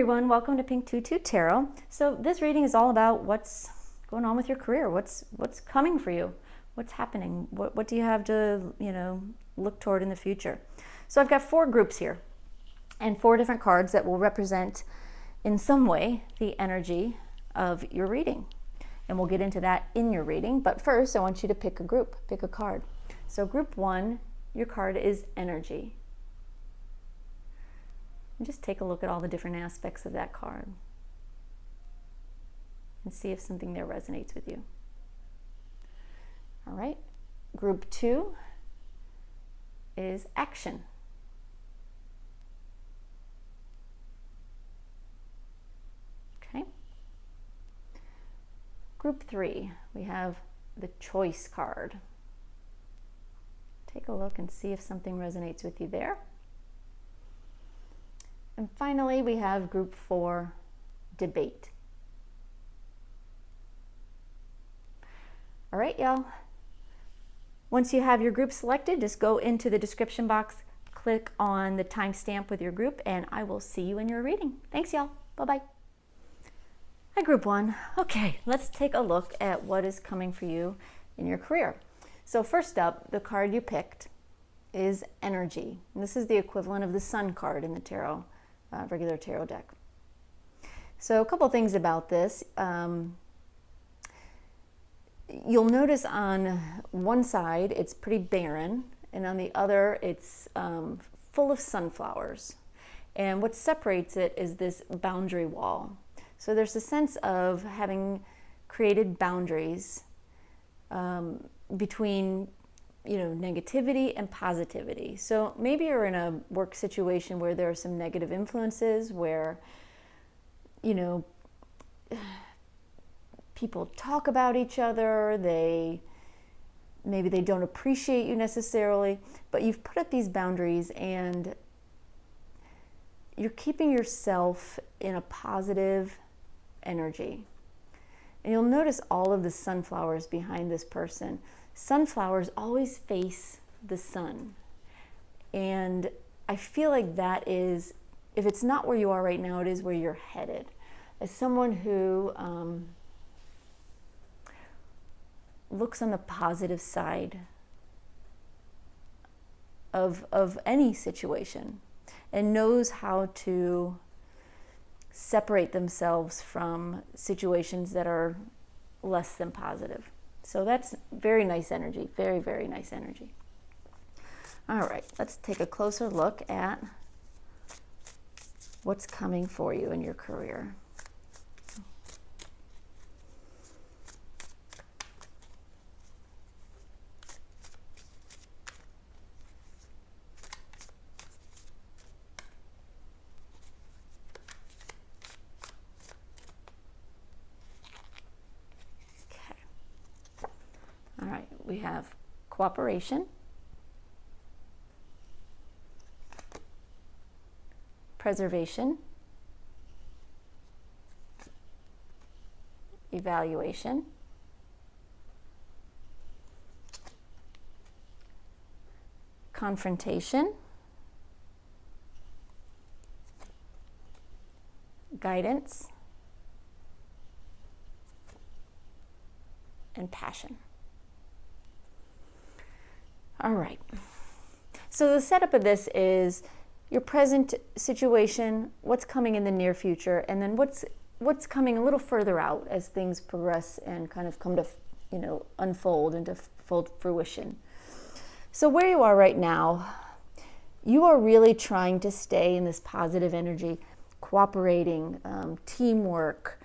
everyone, welcome to Pink Tutu Tarot. So this reading is all about what's going on with your career, what's coming for you, what's happening, what do you have to, look toward in the future. So I've got 4 groups here and 4 different cards that will represent in some way the energy of your reading. And we'll get into that in your reading, but first I want you to pick a group, pick a card. So group 1, your card is energy. And just take a look at all the different aspects of that card and see if something there resonates with you. All right, group 2 is action. Okay. Group 3, we have the choice card. Take a look and see if something resonates with you there. And finally, we have group 4, debate. All right, y'all. Once you have your group selected, just go into the description box, click on the timestamp with your group, and I will see you in your reading. Thanks, y'all. Bye-bye. Hi, group 1. Okay, let's take a look at what is coming for you in your career. So first up, the card you picked is energy. And this is the equivalent of the Sun card in the tarot. Regular tarot deck. So a couple things about this. You'll notice on one side it's pretty barren, and on the other it's full of sunflowers. And what separates it is this boundary wall. So there's a sense of having created boundaries between negativity and positivity. So maybe you're in a work situation where there are some negative influences, where people talk about each other, maybe they don't appreciate you necessarily, but you've put up these boundaries and you're keeping yourself in a positive energy. And you'll notice all of the sunflowers behind this person. Sunflowers always face the sun. And I feel like that is, if it's not where you are right now, it is where you're headed. As someone who looks on the positive side of any situation and knows how to separate themselves from situations that are less than positive. So that's very nice energy, very, very nice energy. All right, let's take a closer look at what's coming for you in your career. We have cooperation, preservation, evaluation, confrontation, guidance, and passion. All right, so the setup of this is your present situation, what's coming in the near future, and then what's coming a little further out as things progress and kind of come to, unfold into full fruition. So where you are right now, you are really trying to stay in this positive energy, cooperating, teamwork,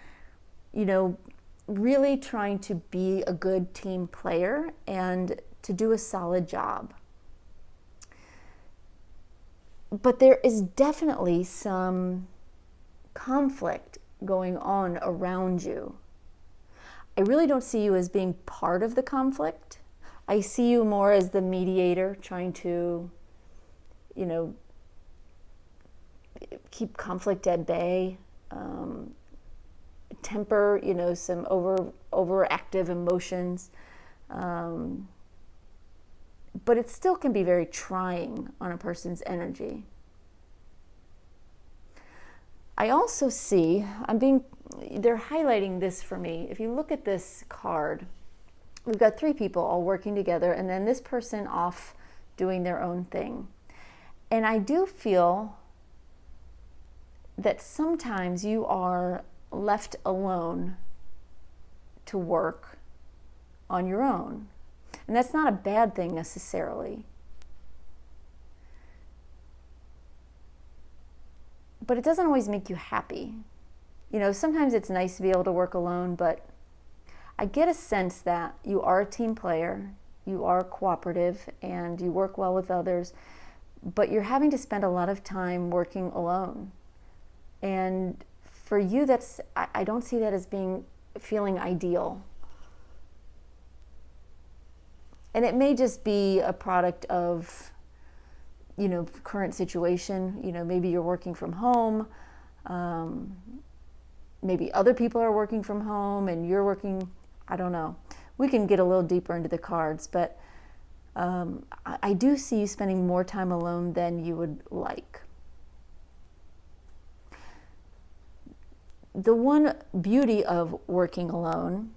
really trying to be a good team player and to do a solid job. But there is definitely some conflict going on around you. I really don't see you as being part of the conflict. I see you more as the mediator, trying to, keep conflict at bay, temper, some overactive emotions. But it still can be very trying on a person's energy. I also see, they're highlighting this for me. If you look at this card, we've got 3 people all working together, and then this person off doing their own thing. And I do feel that sometimes you are left alone to work on your own. And that's not a bad thing necessarily. But it doesn't always make you happy. You know, sometimes it's nice to be able to work alone, but I get a sense that you are a team player, you are cooperative, and you work well with others, but you're having to spend a lot of time working alone. And for you, I don't see that as feeling ideal. And it may just be a product of, you know, current situation. You know, maybe you're working from home. Maybe other people are working from home and you're working, I don't know. We can get a little deeper into the cards, but I do see you spending more time alone than you would like. The one beauty of working alone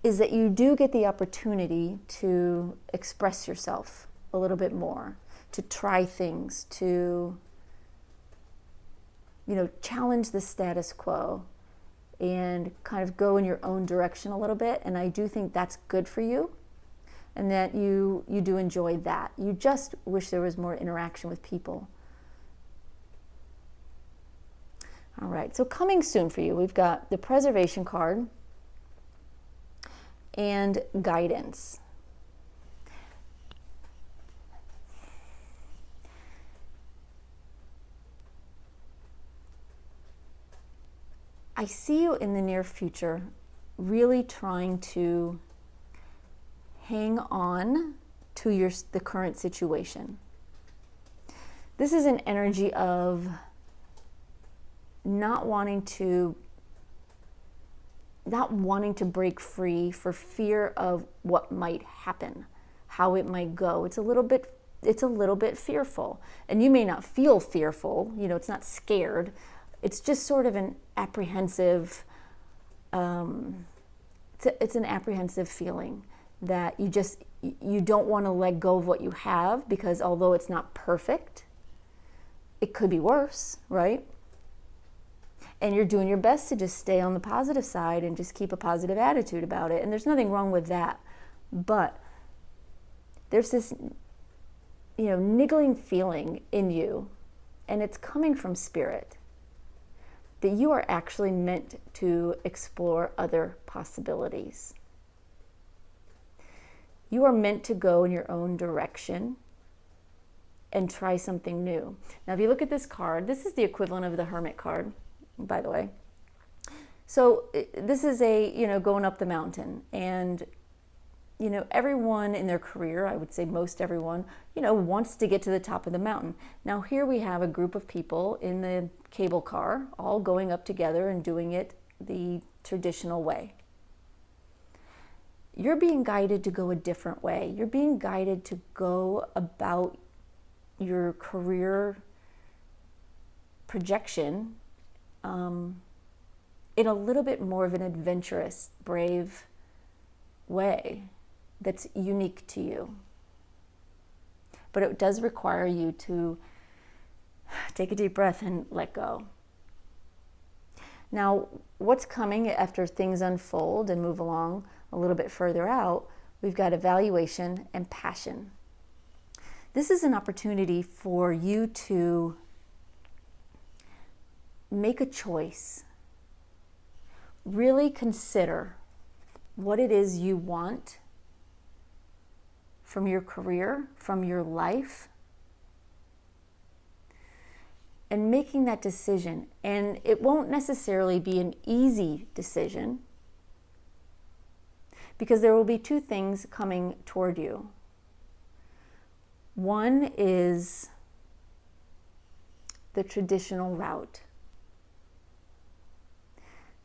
is that you do get the opportunity to express yourself a little bit more, to try things, to, you know, challenge the status quo and kind of go in your own direction a little bit. And I do think that's good for you and that you do enjoy that. You just wish there was more interaction with people. All right, so coming soon for you, we've got the preservation card and guidance. I see you in the near future really trying to hang on to the current situation. This is an energy of not wanting to break free for fear of what might happen, how it might go. It's a little bit fearful. And you may not feel fearful, you know, it's not scared. It's just sort of an apprehensive, it's an apprehensive feeling that you don't want to let go of what you have, because although it's not perfect, it could be worse, right? And you're doing your best to just stay on the positive side and just keep a positive attitude about it. And there's nothing wrong with that. But there's this, you know, niggling feeling in you, and it's coming from spirit, that you are actually meant to explore other possibilities. You are meant to go in your own direction and try something new. Now, if you look at this card, this is the equivalent of the Hermit card, by the way. So this is going up the mountain, and everyone in their career, I would say most everyone, wants to get to the top of the mountain. Now here we have a group of people in the cable car all going up together and doing it the traditional way. You're being guided to go a different way. You're being guided to go about your career projection in a little bit more of an adventurous, brave way that's unique to you. But it does require you to take a deep breath and let go. Now, what's coming after things unfold and move along a little bit further out, we've got evaluation and passion. This is an opportunity for you to make a choice. Really consider what it is you want from your career, from your life, and making that decision. And it won't necessarily be an easy decision, because there will be two things coming toward you. One is the traditional route.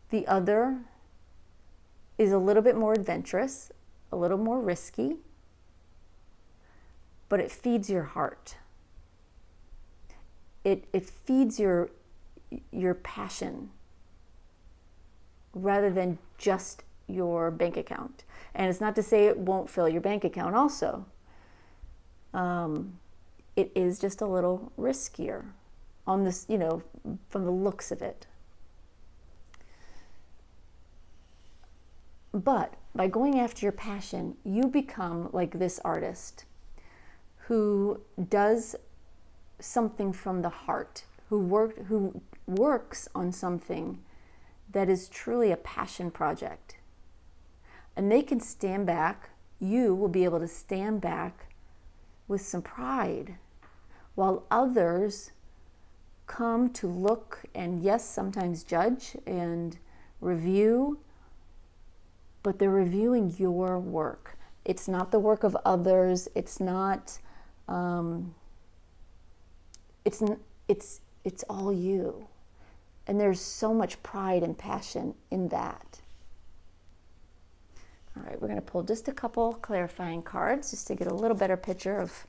The other is a little bit more adventurous, a little more risky, but it feeds your heart. It feeds your your passion rather than just your bank account. And it's not to say it won't fill your bank account also. It is just a little riskier on this, from the looks of it. But by going after your passion, you become like this artist who does something from the heart, who works on something that is truly a passion project. And they can stand back, you will be able to stand back with some pride, while others come to look and, yes, sometimes judge and review, but they're reviewing your work. It's not the work of others. It's not, it's all you. And there's so much pride and passion in that. All right, we're going to pull just a couple clarifying cards just to get a little better picture of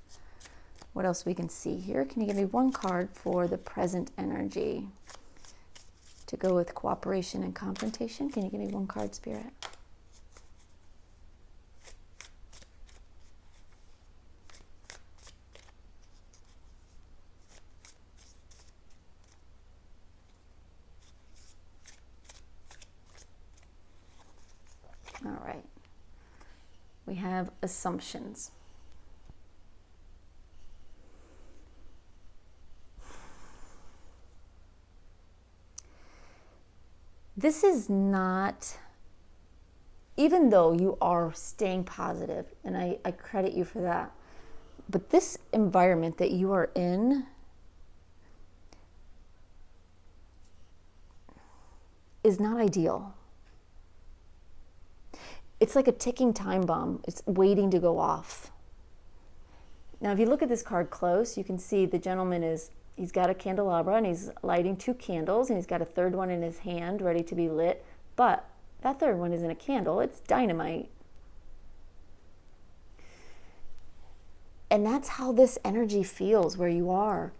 what else we can see here. Can you give me one card for the present energy to go with cooperation and confrontation? Can you give me one card, Spirit? All right. We have assumptions. This is not, even though you are staying positive, and I credit you for that, but this environment that you are in is not ideal. It's like a ticking time bomb. It's waiting to go off. Now, if you look at this card close, you can see the gentleman he's got a candelabra and he's lighting 2 candles and he's got a third one in his hand ready to be lit. But that third one isn't a candle, it's dynamite. And that's how this energy feels where you are.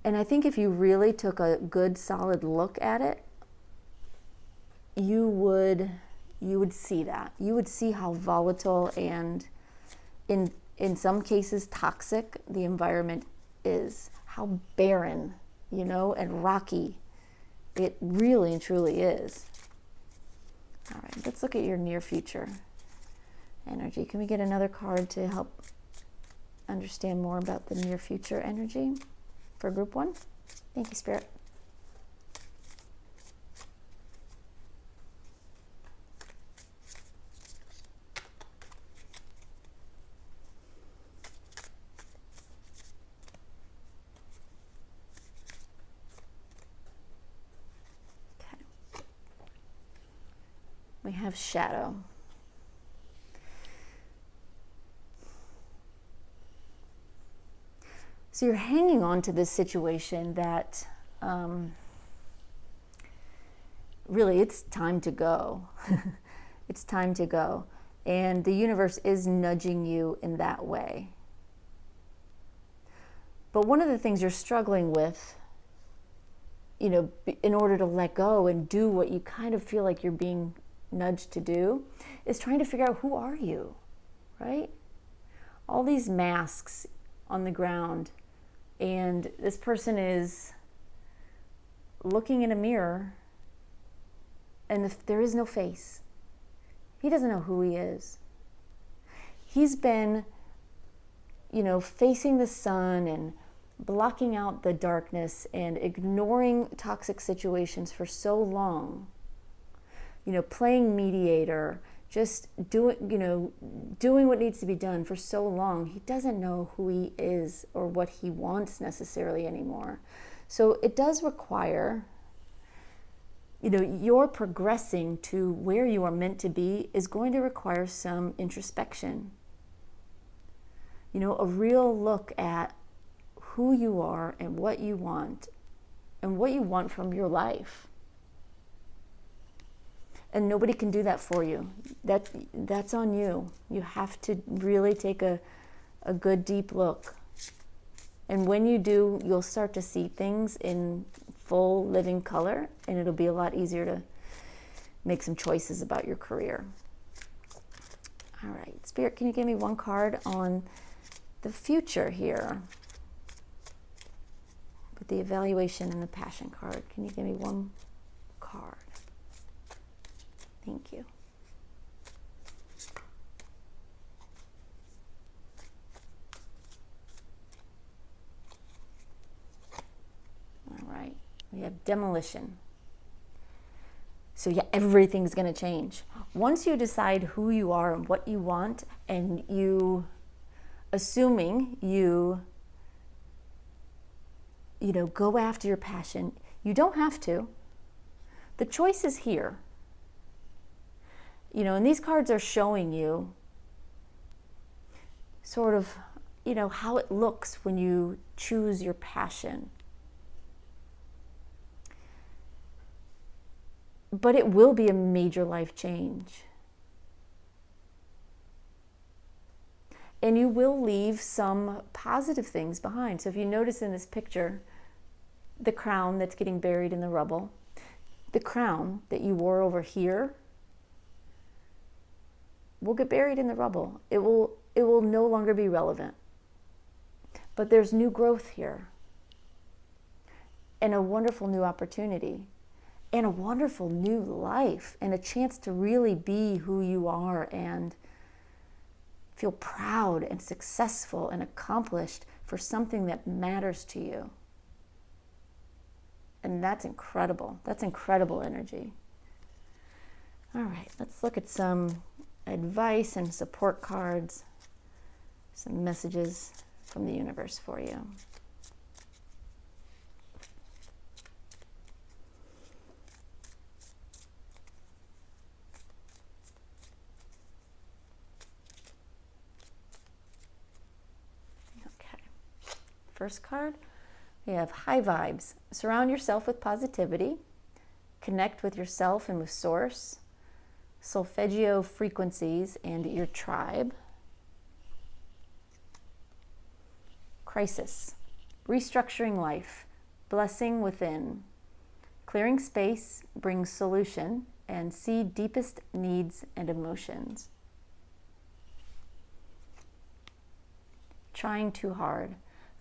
And I think if you really took a good solid look at it, you would see that. You would see how volatile and in some cases toxic the environment is, how barren, and rocky it really and truly is. All right, let's look at your near future energy. Can we get another card to help understand more about the near future energy for group 1? Thank you, Spirit. We have shadow. So you're hanging on to this situation that really it's time to go. It's time to go. And the universe is nudging you in that way. But one of the things you're struggling with, in order to let go and do what you kind of feel like you're being nudged to do, is trying to figure out, who are you, right? All these masks on the ground, and this person is looking in a mirror and there is no face. He doesn't know who he is. He's been, facing the sun and blocking out the darkness and ignoring toxic situations for so long. Playing mediator, just doing what needs to be done for so long. He doesn't know who he is or what he wants necessarily anymore. So it does require, your progressing to where you are meant to be is going to require some introspection. A real look at who you are and what you want from your life. And nobody can do that for you. That's on you. You have to really take a good deep look. And when you do, you'll start to see things in full living color, and it'll be a lot easier to make some choices about your career. All right, Spirit, can you give me one card on the future here? With the evaluation and the passion card, can you give me one card? Thank you. All right, we have demolition. So yeah, everything's going to change. Once you decide who you are and what you want, and you, assuming you go after your passion, you don't have to. The choice is here. And these cards are showing you sort of, how it looks when you choose your passion. But it will be a major life change. And you will leave some positive things behind. So if you notice in this picture, the crown that's getting buried in the rubble, the crown that you wore over here will get buried in the rubble. It will no longer be relevant. But there's new growth here, and a wonderful new opportunity, and a wonderful new life, and a chance to really be who you are and feel proud and successful and accomplished for something that matters to you. And that's incredible. That's incredible energy. All right, let's look at some advice and support cards, some messages from the universe for you. Okay, first card, we have high vibes. Surround yourself with positivity. Connect with yourself and with source, solfeggio frequencies, and your tribe. Crisis. Restructuring life. Blessing within. Clearing space brings solution, and see deepest needs and emotions. Trying too hard.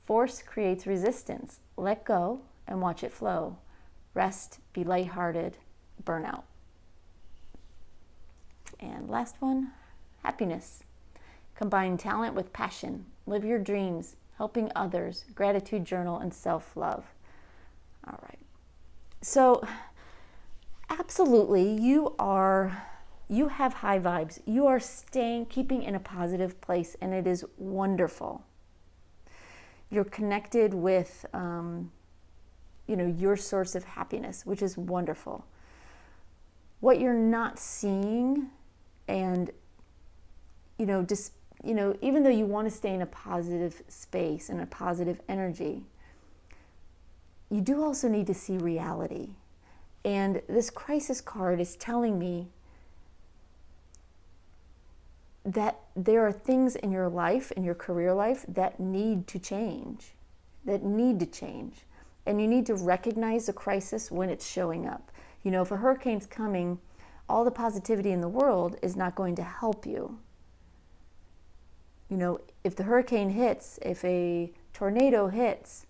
Force creates resistance. Let go and watch it flow. Rest, be lighthearted, burnout. And last one, happiness. Combine talent with passion. Live your dreams, helping others, gratitude journal, and self-love. All right. So absolutely, you have high vibes. You are keeping in a positive place, and it is wonderful. You're connected with, your source of happiness, which is wonderful. What you're not seeing, and, even though you want to stay in a positive space and a positive energy, you do also need to see reality. And this crisis card is telling me that there are things in your life, in your career life, that need to change. And you need to recognize the crisis when it's showing up. If a hurricane's coming, all the positivity in the world is not going to help you. If the hurricane hits, if a tornado hits,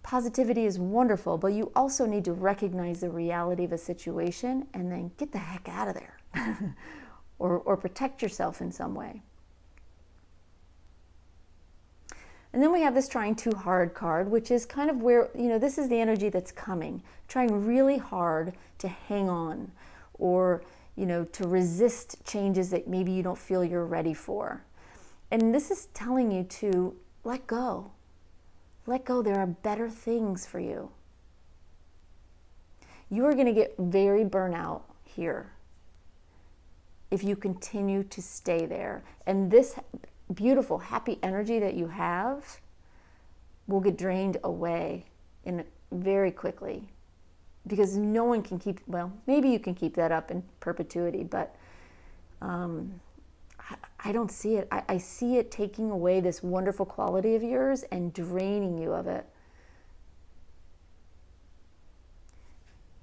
positivity is wonderful, but you also need to recognize the reality of a situation and then get the heck out of there. or protect yourself in some way. And then we have this trying too hard card, which is kind of where, this is the energy that's coming, trying really hard to hang on, or, to resist changes that maybe you don't feel you're ready for. And this is telling you to let go. Let go. There are better things for you. You are going to get very burnout here if you continue to stay there. And this beautiful, happy energy that you have will get drained away very quickly, because no one can keep, well, maybe you can keep that up in perpetuity, but I don't see it. I see it taking away this wonderful quality of yours and draining you of it.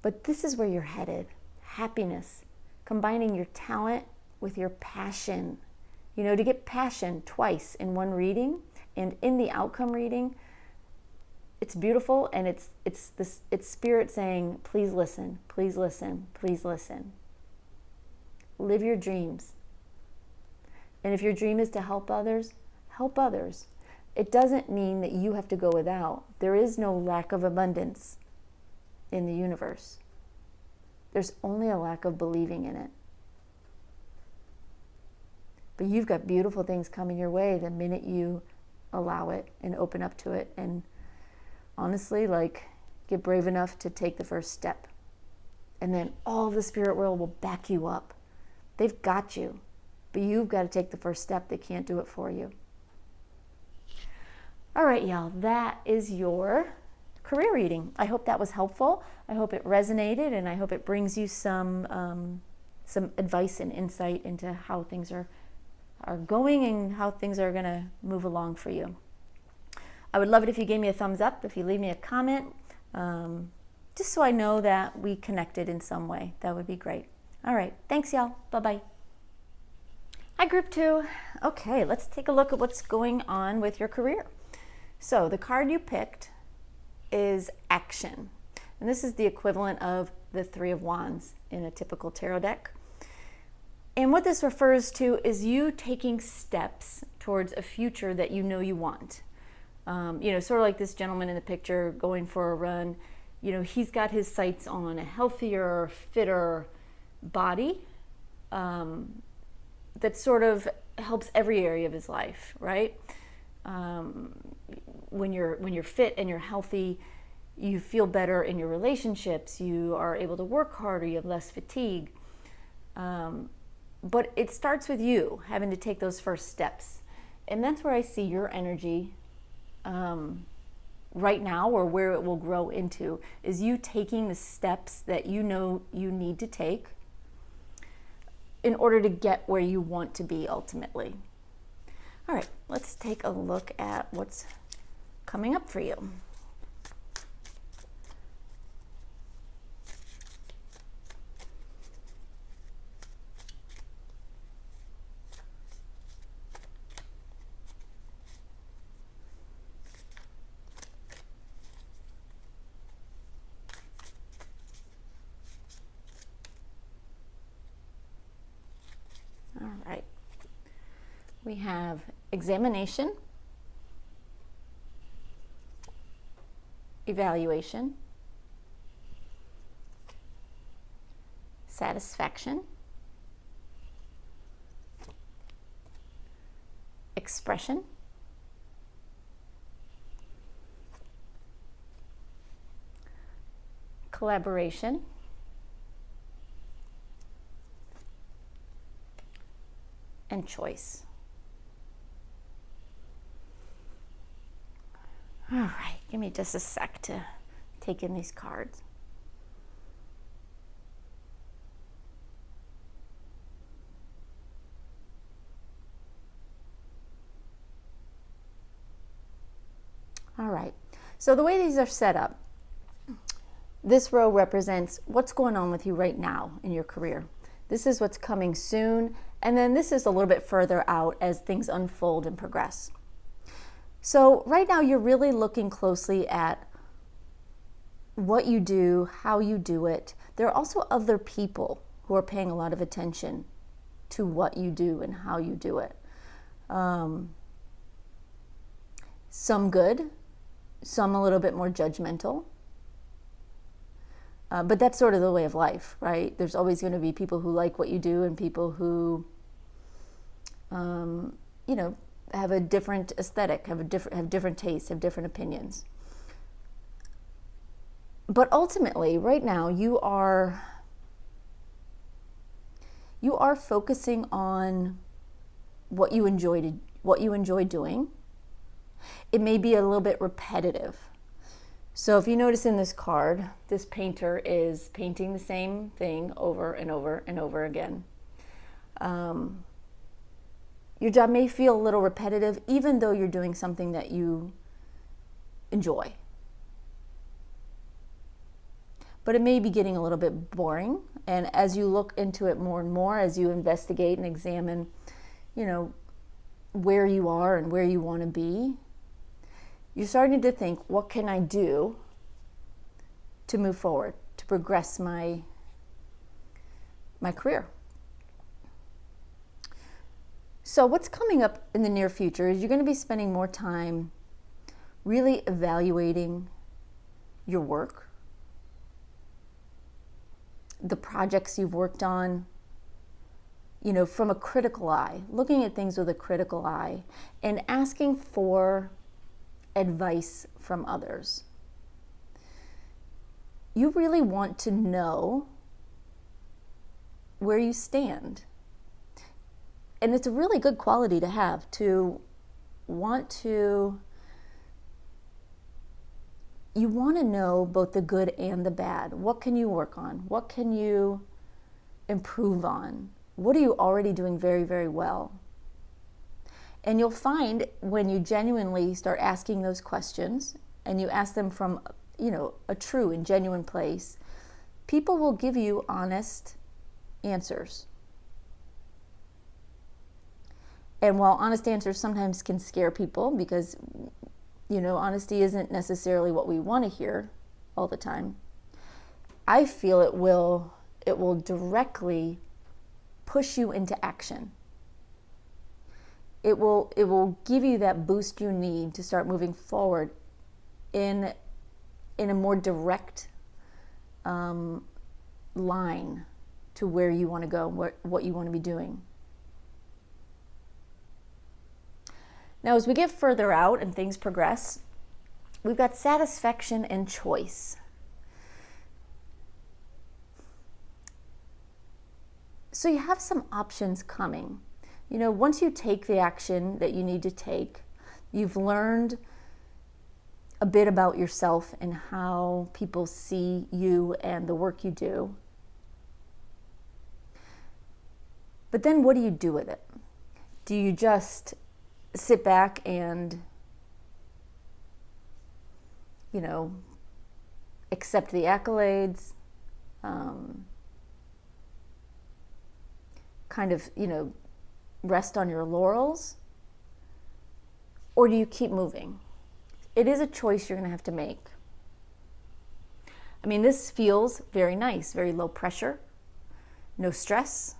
But this is where you're headed. Happiness, combining your talent with your passion. You know, to get passion twice in one reading and in the outcome reading, it's beautiful, and it's spirit saying, please listen, please listen, please listen. Live your dreams. And if your dream is to help others, help others. It doesn't mean that you have to go without. There is no lack of abundance in the universe. There's only a lack of believing in it. But you've got beautiful things coming your way the minute you allow it and open up to it. And honestly, like, get brave enough to take the first step. And then all of the spirit world will back you up. They've got you. But you've got to take the first step. They can't do it for you. All right, y'all, that is your career reading. I hope that was helpful. I hope it resonated, and I hope it brings you some advice and insight into how things are going and how things are going to move along for you. I would love it if you gave me a thumbs up, if you leave me a comment, just so I know that we connected in some way. That would be great. All right, thanks, y'all. Bye-bye. Hi, Group 2. Okay, let's take a look at what's going on with your career. So the card you picked is Action. And this is the equivalent of the Three of Wands in a typical tarot deck. And what this refers to is you taking steps towards a future that you know you want. Sort of like this gentleman in the picture going for a run. You know, he's got his sights on a healthier, fitter body that sort of helps every area of his life, right? When you're fit and you're healthy, you feel better in your relationships. You are able to work harder. You have less fatigue. But it starts with you having to take those first steps. And that's where I see your energy right now, or where it will grow into, is you taking the steps that you know you need to take in order to get where you want to be ultimately. All right, let's take a look at what's coming up for you. All right. We have examination, evaluation, satisfaction, expression, collaboration, and choice. All right, give me just a sec to take in these cards. All right, so the way these are set up, this row represents what's going on with you right now in your career. This is what's coming soon, and then this is a little bit further out as things unfold and progress. So right now you're really looking closely at what you do, how you do it. There are also other people who are paying a lot of attention to what you do and how you do it. Some good, some a little bit more judgmental. But that's sort of the way of life, right? There's always going to be people who like what you do and people who, have a different aesthetic, have different tastes, have different opinions. But ultimately, right now, you are focusing on what you enjoy doing. It may be a little bit repetitive. So if you notice in this card, this painter is painting the same thing over and over and over again. Your job may feel a little repetitive, even though you're doing something that you enjoy. But it may be getting a little bit boring. And as you look into it more and more, as you investigate and examine, where you are and where you want to be, you're starting to think, what can I do to move forward, to progress my career? So what's coming up in the near future is you're going to be spending more time really evaluating your work, the projects you've worked on, from a critical eye, looking at things with a critical eye, and asking for advice from others. You really want to know where you stand. And it's a really good quality to have, to want to, you want to know both the good and the bad. What can you work on? What can you improve on? What are you already doing very, very well? And you'll find when you genuinely start asking those questions, and you ask them from, a true and genuine place, people will give you honest answers. And while honest answers sometimes can scare people because, honesty isn't necessarily what we want to hear all the time, I feel it will directly push you into action. It will give you that boost you need to start moving forward in a more direct line to where you want to go, what you want to be doing. Now, as we get further out and things progress, we've got satisfaction and choice. So you have some options coming. Once you take the action that you need to take, you've learned a bit about yourself and how people see you and the work you do. But then what do you do with it? Do you just sit back and, accept the accolades, rest on your laurels? Or do you keep moving? It is a choice you're going to have to make. This feels very nice, very low pressure, no stress.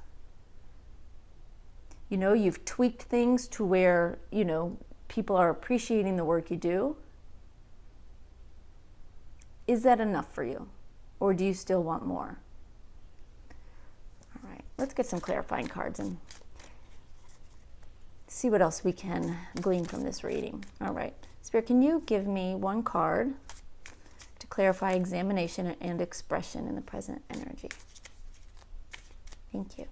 You've tweaked things to where, people are appreciating the work you do. Is that enough for you? Or do you still want more? All right, let's get some clarifying cards and see what else we can glean from this reading. All right, Spirit, can you give me one card to clarify examination and expression in the present energy? Thank you.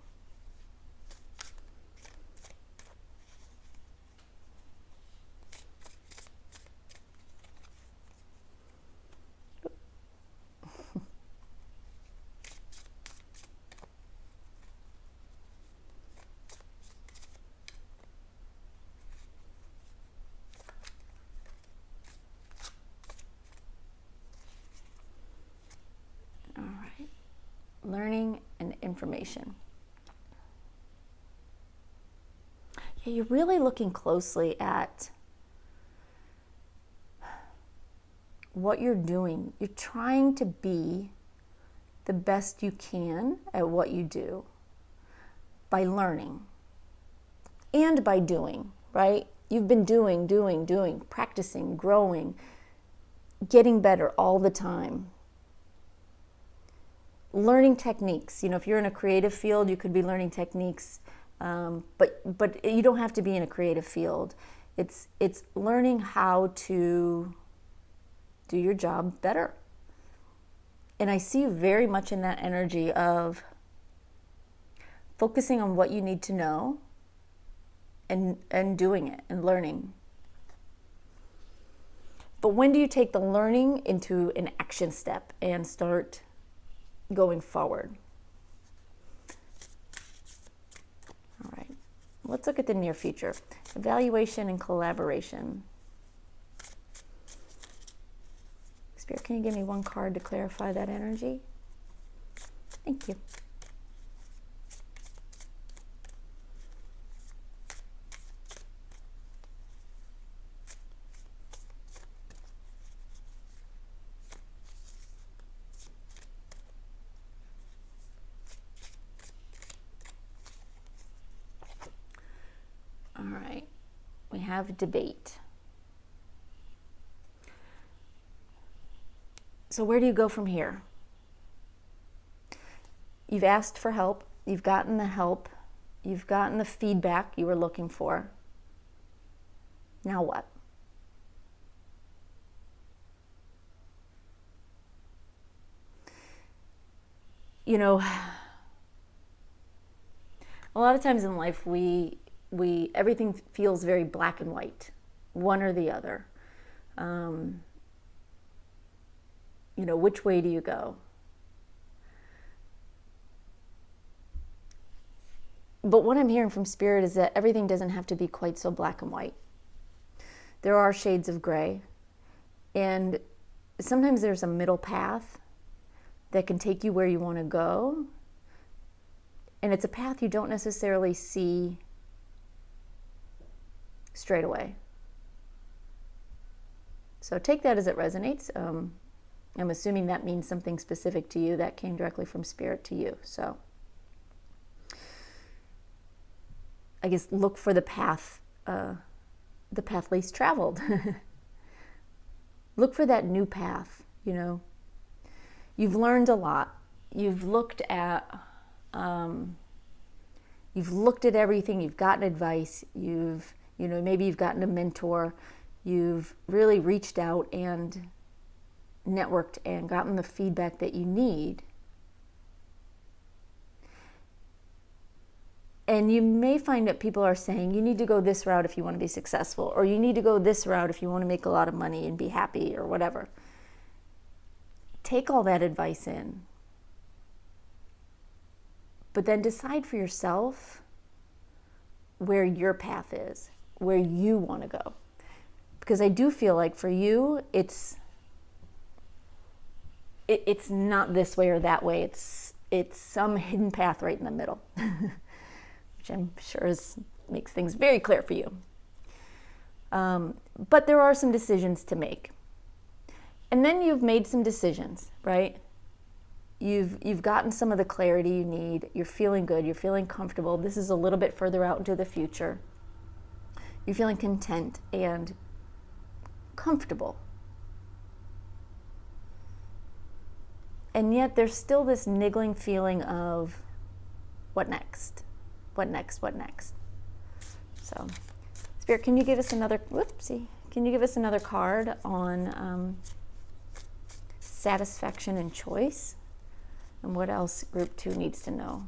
Learning and information. Yeah, you're really looking closely at what you're doing. You're trying to be the best you can at what you do by learning and by doing, right? You've been doing, practicing, growing, getting better all the time. Learning techniques. If you're in a creative field, you could be learning techniques, but you don't have to be in a creative field. It's learning how to do your job better. And I see you very much in that energy of focusing on what you need to know and doing it and learning. But when do you take the learning into an action step and start going forward? All right, let's look at the near future. Evaluation and collaboration. Spirit, can you give me one card to clarify that energy? Thank you. All right, we have debate. So where do you go from here? You've asked for help, you've gotten the help, you've gotten the feedback you were looking for. Now what? You know, a lot of times in life we everything feels very black and white, one or the other. You know, which way do you go? But what I'm hearing from Spirit is that everything doesn't have to be quite so black and white. There are shades of gray, and sometimes there's a middle path that can take you where you want to go, and it's a path you don't necessarily see straight away. So take that as it resonates. I'm assuming that means something specific to you that came directly from Spirit to you. So I guess look for the path least traveled. Look for that new path, you know. You've learned a lot. You've looked at everything. You've gotten advice. Maybe you've gotten a mentor. You've really reached out and networked and gotten the feedback that you need. And you may find that people are saying, you need to go this route if you want to be successful, or you need to go this route if you want to make a lot of money and be happy, or whatever. Take all that advice in. But then decide for yourself where your path is, where you want to go. Because I do feel like for you, it's not this way or that way. It's some hidden path right in the middle, which I'm sure makes things very clear for you. But there are some decisions to make. And then you've made some decisions, right? You've gotten some of the clarity you need. You're feeling good. You're feeling comfortable. This is a little bit further out into the future. You're feeling content and comfortable. And yet there's still this niggling feeling of what next? What next? What next? So, Spirit, can you give us another, can you give us another card on satisfaction and choice? And what else Group 2 needs to know?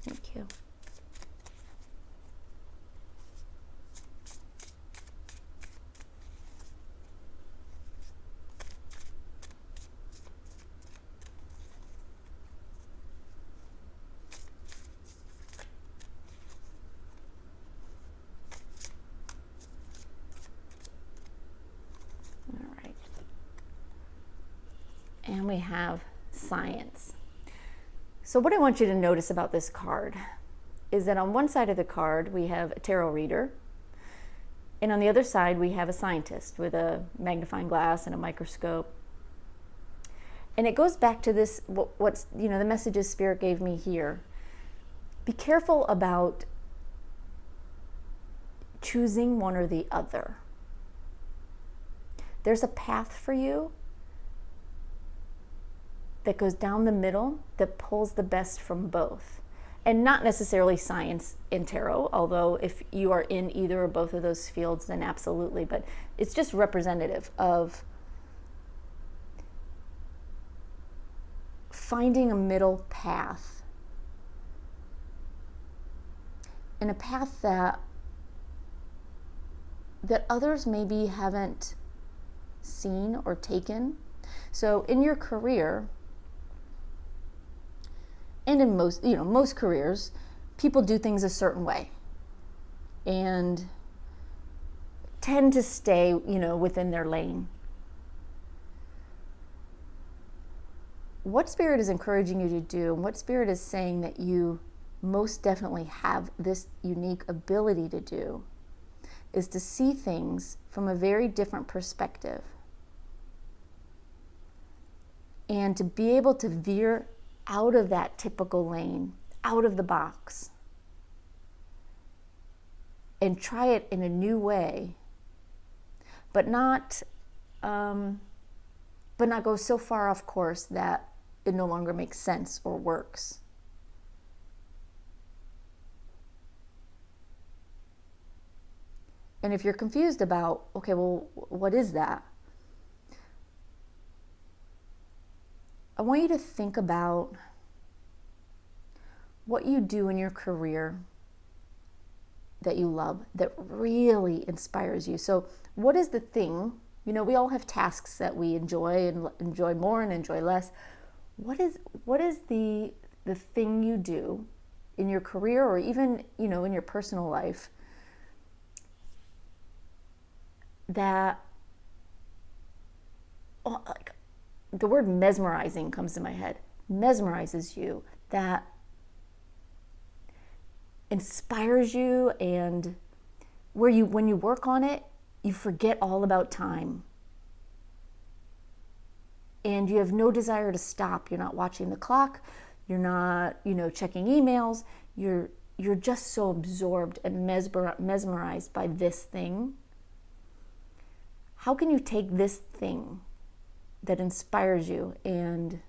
Thank you. And we have science. So what I want you to notice about this card is that on one side of the card we have a tarot reader, and on the other side we have a scientist with a magnifying glass and a microscope. And it goes back to this, what's the messages Spirit gave me here. Be careful about choosing one or the other. There's a path for you that goes down the middle, that pulls the best from both. And not necessarily science and tarot, although if you are in either or both of those fields, then absolutely. But it's just representative of finding a middle path. And a path that others maybe haven't seen or taken. So in your career, and in most careers, people do things a certain way and tend to stay, within their lane. What Spirit is encouraging you to do, and what Spirit is saying that you most definitely have this unique ability to do, is to see things from a very different perspective and to be able to veer out of that typical lane, out of the box, and try it in a new way, but not go so far off course that it no longer makes sense or works. And if you're confused about, okay, well, what is that? I want you to think about what you do in your career that you love, that really inspires you. So what is the thing, we all have tasks that we enjoy and enjoy more and enjoy less. What is the thing you do in your career or even, in your personal life that, like, the word mesmerizing comes to my head, mesmerizes you, that inspires you, and when you work on it, you forget all about time. And you have no desire to stop. You're not watching the clock. You're not, checking emails. You're just so absorbed and mesmerized by this thing. How can you take this thing that inspires you and,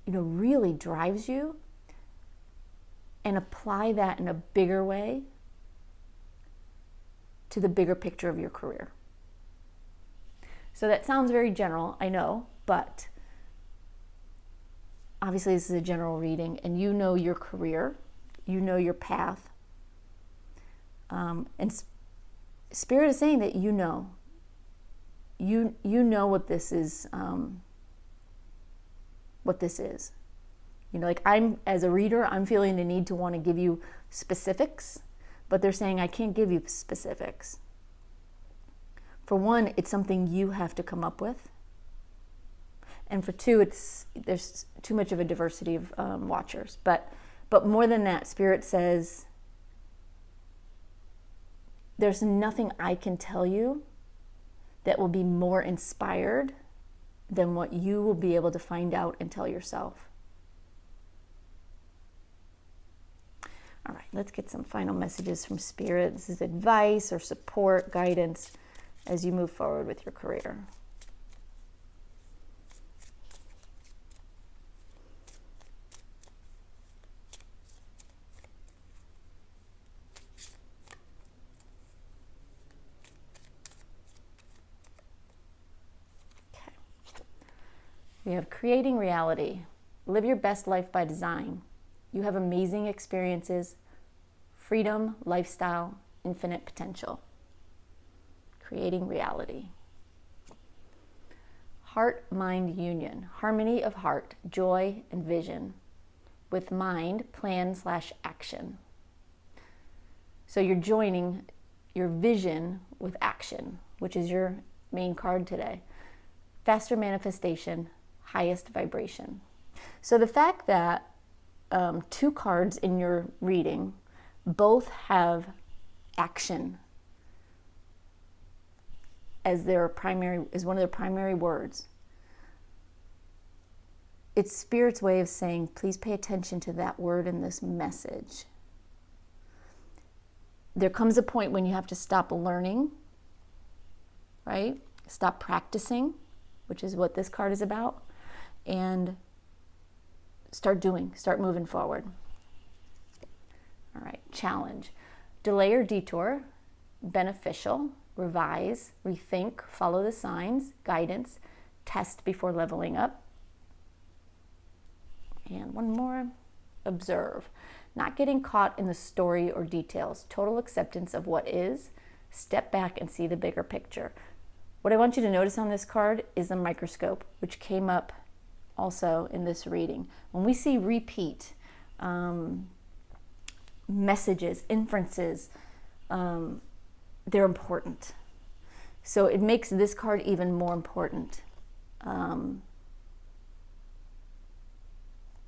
really drives you, and apply that in a bigger way to the bigger picture of your career? So that sounds very general, I know, but obviously this is a general reading, and your career, your path, and Spirit is saying that you know what this is. Like, as a reader, I'm feeling the need to want to give you specifics, but they're saying I can't give you specifics. For one, it's something you have to come up with. And for two, there's too much of a diversity of watchers. But more than that, Spirit says, there's nothing I can tell you that will be more inspired than what you will be able to find out and tell yourself. All right, let's get some final messages from Spirit. This is advice or support, guidance as you move forward with your career. Okay. We have creating reality. Live your best life by design. You have amazing experiences, freedom, lifestyle, infinite potential. Creating reality. Heart-mind union. Harmony of heart, joy, and vision. With mind, plan/action. So you're joining your vision with action, which is your main card today. Faster manifestation, highest vibration. So the fact that 2 cards in your reading both have action as one of their primary words, it's Spirit's way of saying, please pay attention to that word in this message. There comes a point when you have to stop learning, right? Stop practicing, which is what this card is about, and start moving forward. All right, challenge. Delay or detour, beneficial, revise, rethink, follow the signs, guidance, test before leveling up. And one more, observe. Not getting caught in the story or details, total acceptance of what is, step back and see the bigger picture. What I want you to notice on this card is the microscope, which came up also in this reading. When we see repeat, messages, inferences, they're important. So it makes this card even more important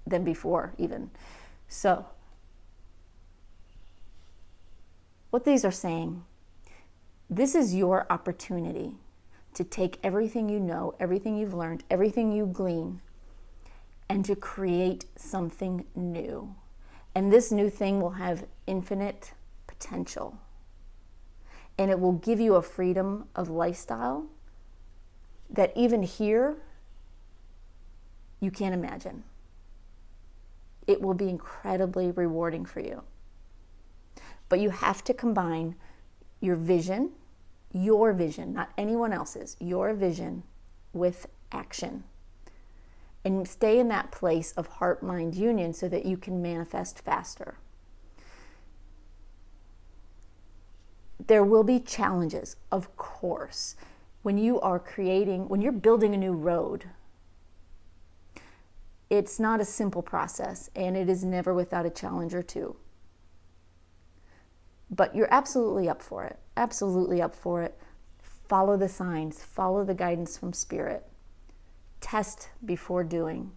than before even. So what these are saying, this is your opportunity to take everything you know, everything you've learned, everything you glean, and to create something new. And this new thing will have infinite potential. And it will give you a freedom of lifestyle that even here, you can't imagine. It will be incredibly rewarding for you. But you have to combine your vision, not anyone else's, your vision with action. And stay in that place of heart-mind union so that you can manifest faster. There will be challenges, of course. When you're building a new road, it's not a simple process, and it is never without a challenge or two. But you're absolutely up for it. Absolutely up for it. Follow the signs. Follow the guidance from Spirit. Test before doing.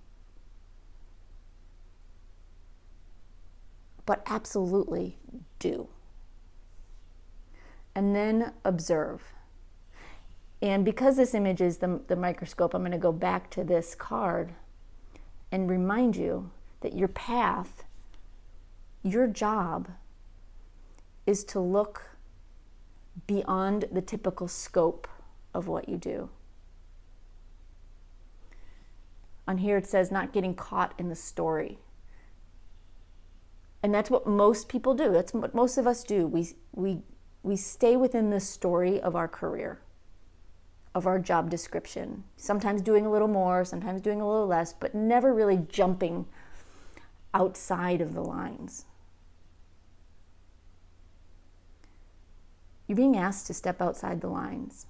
But absolutely do. And then observe. And because this image is the microscope, I'm going to go back to this card and remind you that your path, your job, is to look beyond the typical scope of what you do. On here it says not getting caught in the story. And that's what most people do. That's what most of us do. We stay within the story of our career, of our job description. Sometimes doing a little more, sometimes doing a little less, but never really jumping outside of the lines. You're being asked to step outside the lines,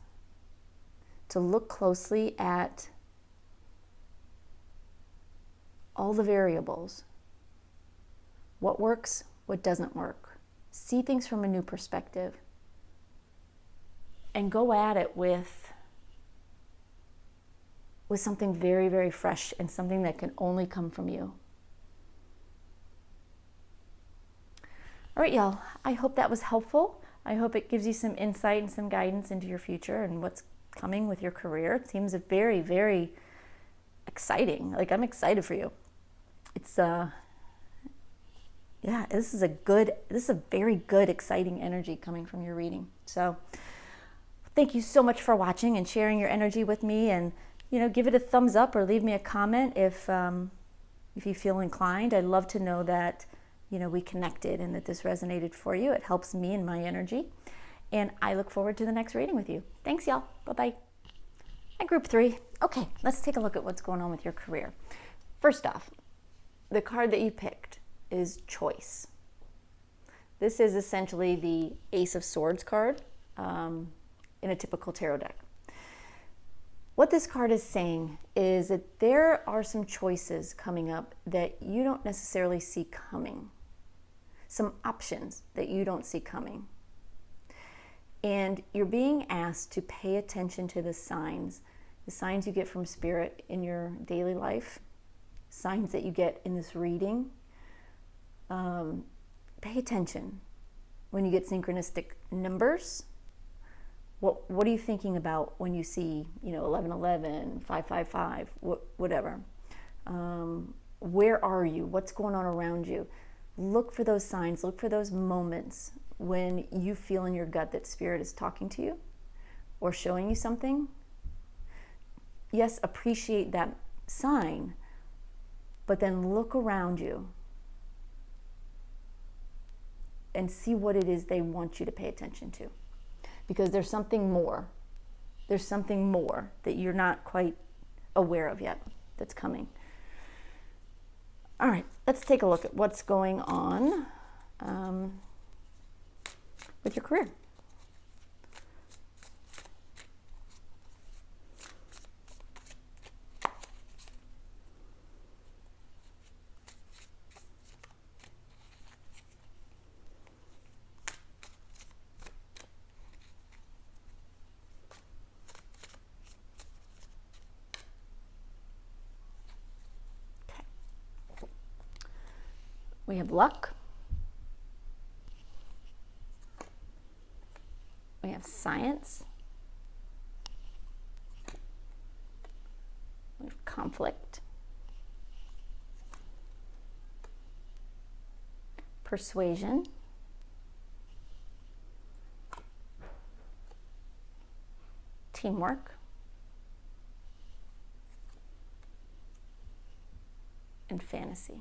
to look closely at all the variables. What works, what doesn't work. See things from a new perspective. And go at it with something very, very fresh and something that can only come from you. All right, y'all. I hope that was helpful. I hope it gives you some insight and some guidance into your future and what's coming with your career. It seems very, very exciting. Like, I'm excited for you. It's this is a very good, exciting energy coming from your reading. So thank you so much for watching and sharing your energy with me, and give it a thumbs up or leave me a comment if you feel inclined. I'd love to know that we connected and that this resonated for you. It helps me and my energy, and I look forward to the next reading with you. Thanks, y'all. Bye-bye. Hi, group 3. Okay, let's take a look at what's going on with your career. First off, the card that you picked is Choice. This is essentially the Ace of Swords card in a typical tarot deck. What this card is saying is that there are some choices coming up that you don't necessarily see coming. Some options that you don't see coming. And you're being asked to pay attention to the signs you get from Spirit in your daily life, signs that you get in this reading. Pay attention when you get synchronistic numbers. What are you thinking about when you see 1111, 555, whatever? Where are you? What's going on around you? Look for those signs. Look for those moments when you feel in your gut that Spirit is talking to you or showing you something. Yes, appreciate that sign, but then look around you and see what it is they want you to pay attention to. Because there's something more. There's something more that you're not quite aware of yet that's coming. All right, let's take a look at what's going on with your career. We have luck. We have science. We have conflict. Persuasion. Teamwork. And fantasy.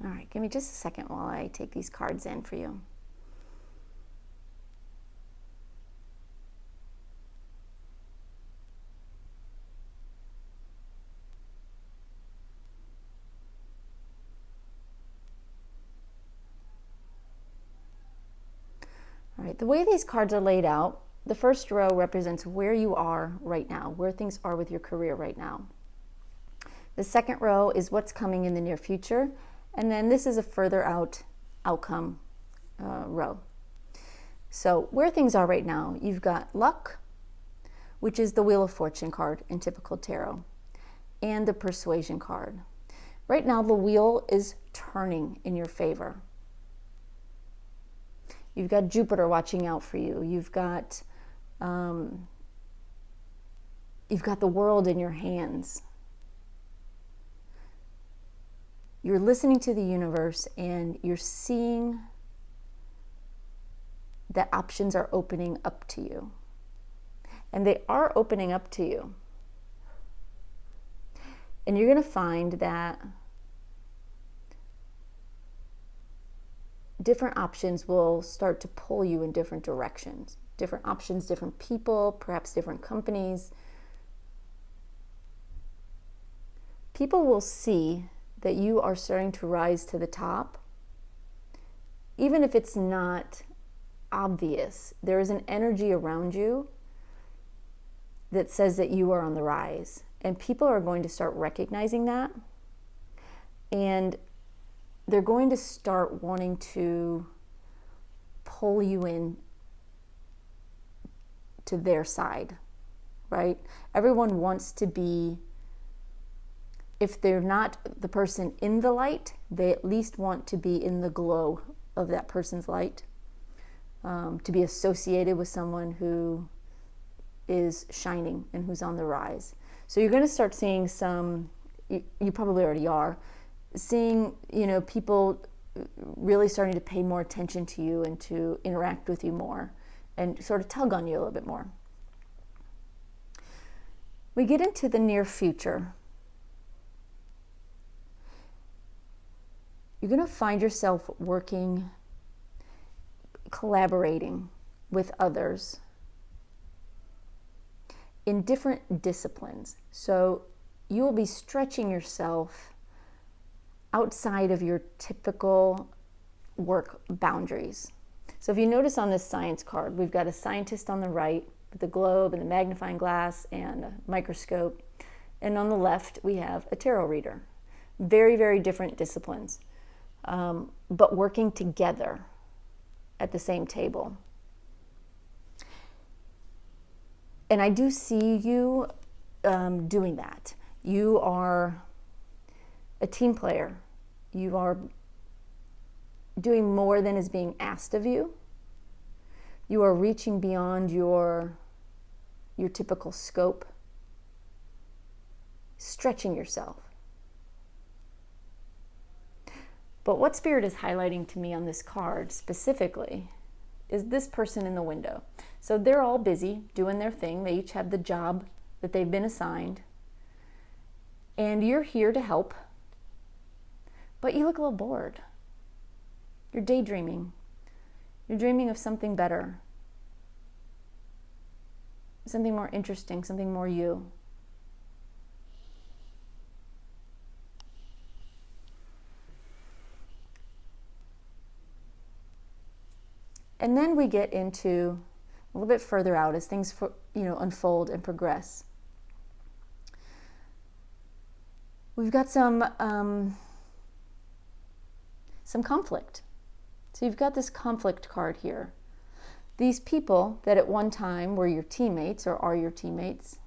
All right, give me just a second while I take these cards in for you. All right, the way these cards are laid out, the first row represents where you are right now, where things are with your career right now. The second row is what's coming in the near future, and then this is a further out outcome row. So where things are right now, you've got luck, which is the Wheel of Fortune card in typical tarot, and the Persuasion card. Right now the wheel is turning in your favor. You've got Jupiter watching out for you. You've got the world in your hands. You're listening to the universe and you're seeing that options are opening up to you. And they are opening up to you. And you're going to find that different options will start to pull you in different directions. Different options, different people, perhaps different companies. People will see that you are starting to rise to the top. Even if it's not obvious, there is an energy around you that says that you are on the rise. And people are going to start recognizing that. And they're going to start wanting to pull you in to their side, right? Everyone wants to be, if they're not the person in the light, they at least want to be in the glow of that person's light, to be associated with someone who is shining and who's on the rise. So you're going to start seeing some, you probably already are, seeing, people really starting to pay more attention to you and to interact with you more and sort of tug on you a little bit more. We get into the near future. You're going to find yourself working, collaborating with others in different disciplines. So you will be stretching yourself outside of your typical work boundaries. So if you notice on this science card, we've got a scientist on the right with the globe and the magnifying glass and a microscope. And on the left, we have a tarot reader. Very, very different disciplines, but working together at the same table. And I do see you doing that. You are a team player. You are doing more than is being asked of you. You are reaching beyond your typical scope, stretching yourself. But what Spirit is highlighting to me on this card specifically is this person in the window. So they're all busy doing their thing. They each have the job that they've been assigned. And you're here to help. But you look a little bored. You're daydreaming. You're dreaming of something better. Something more interesting, something more you. And then we get into a little bit further out as things unfold and progress. We've got some conflict. So you've got this conflict card here. These people that at one time were your teammates or are your teammates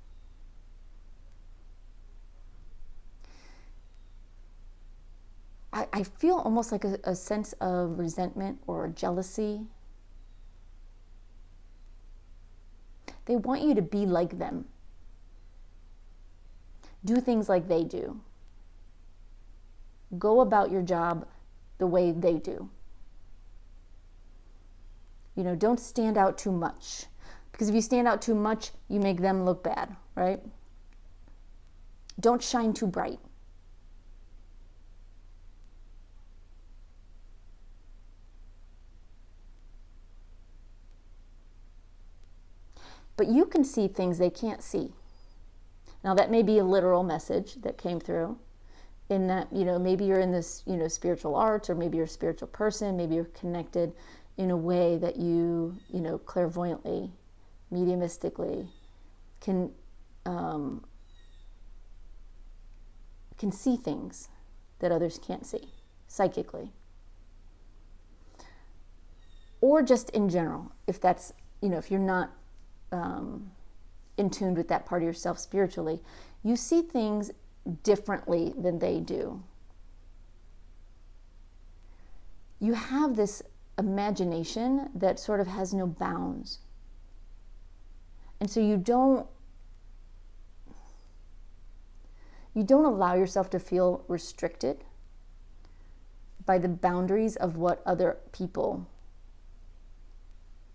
I feel almost like a sense of resentment or jealousy. They want you to be like them. Do things like they do. Go about your job the way they do. Don't stand out too much. Because if you stand out too much, you make them look bad, right? Don't shine too bright. But you can see things they can't see. Now that may be a literal message that came through in that, maybe you're in this, spiritual arts, or maybe you're a spiritual person, maybe you're connected in a way that you, clairvoyantly, mediumistically can see things that others can't see, psychically. Or just in general, if that's, if you're not in tune with that part of yourself spiritually, you see things differently than they do. You have this imagination that sort of has no bounds. And so you don't allow yourself to feel restricted by the boundaries of what other people,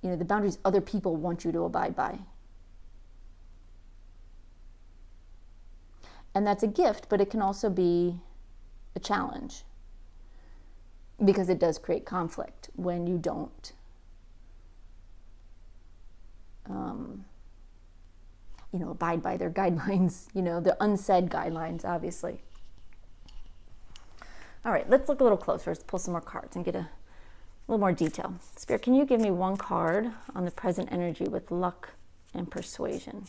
the boundaries other people want you to abide by. And that's a gift, but it can also be a challenge, because it does create conflict when you don't abide by their guidelines, the unsaid guidelines, obviously. All right, let's look a little closer. Let's pull some more cards and get a little more detail. Spirit, can you give me one card on the present energy with luck and persuasion?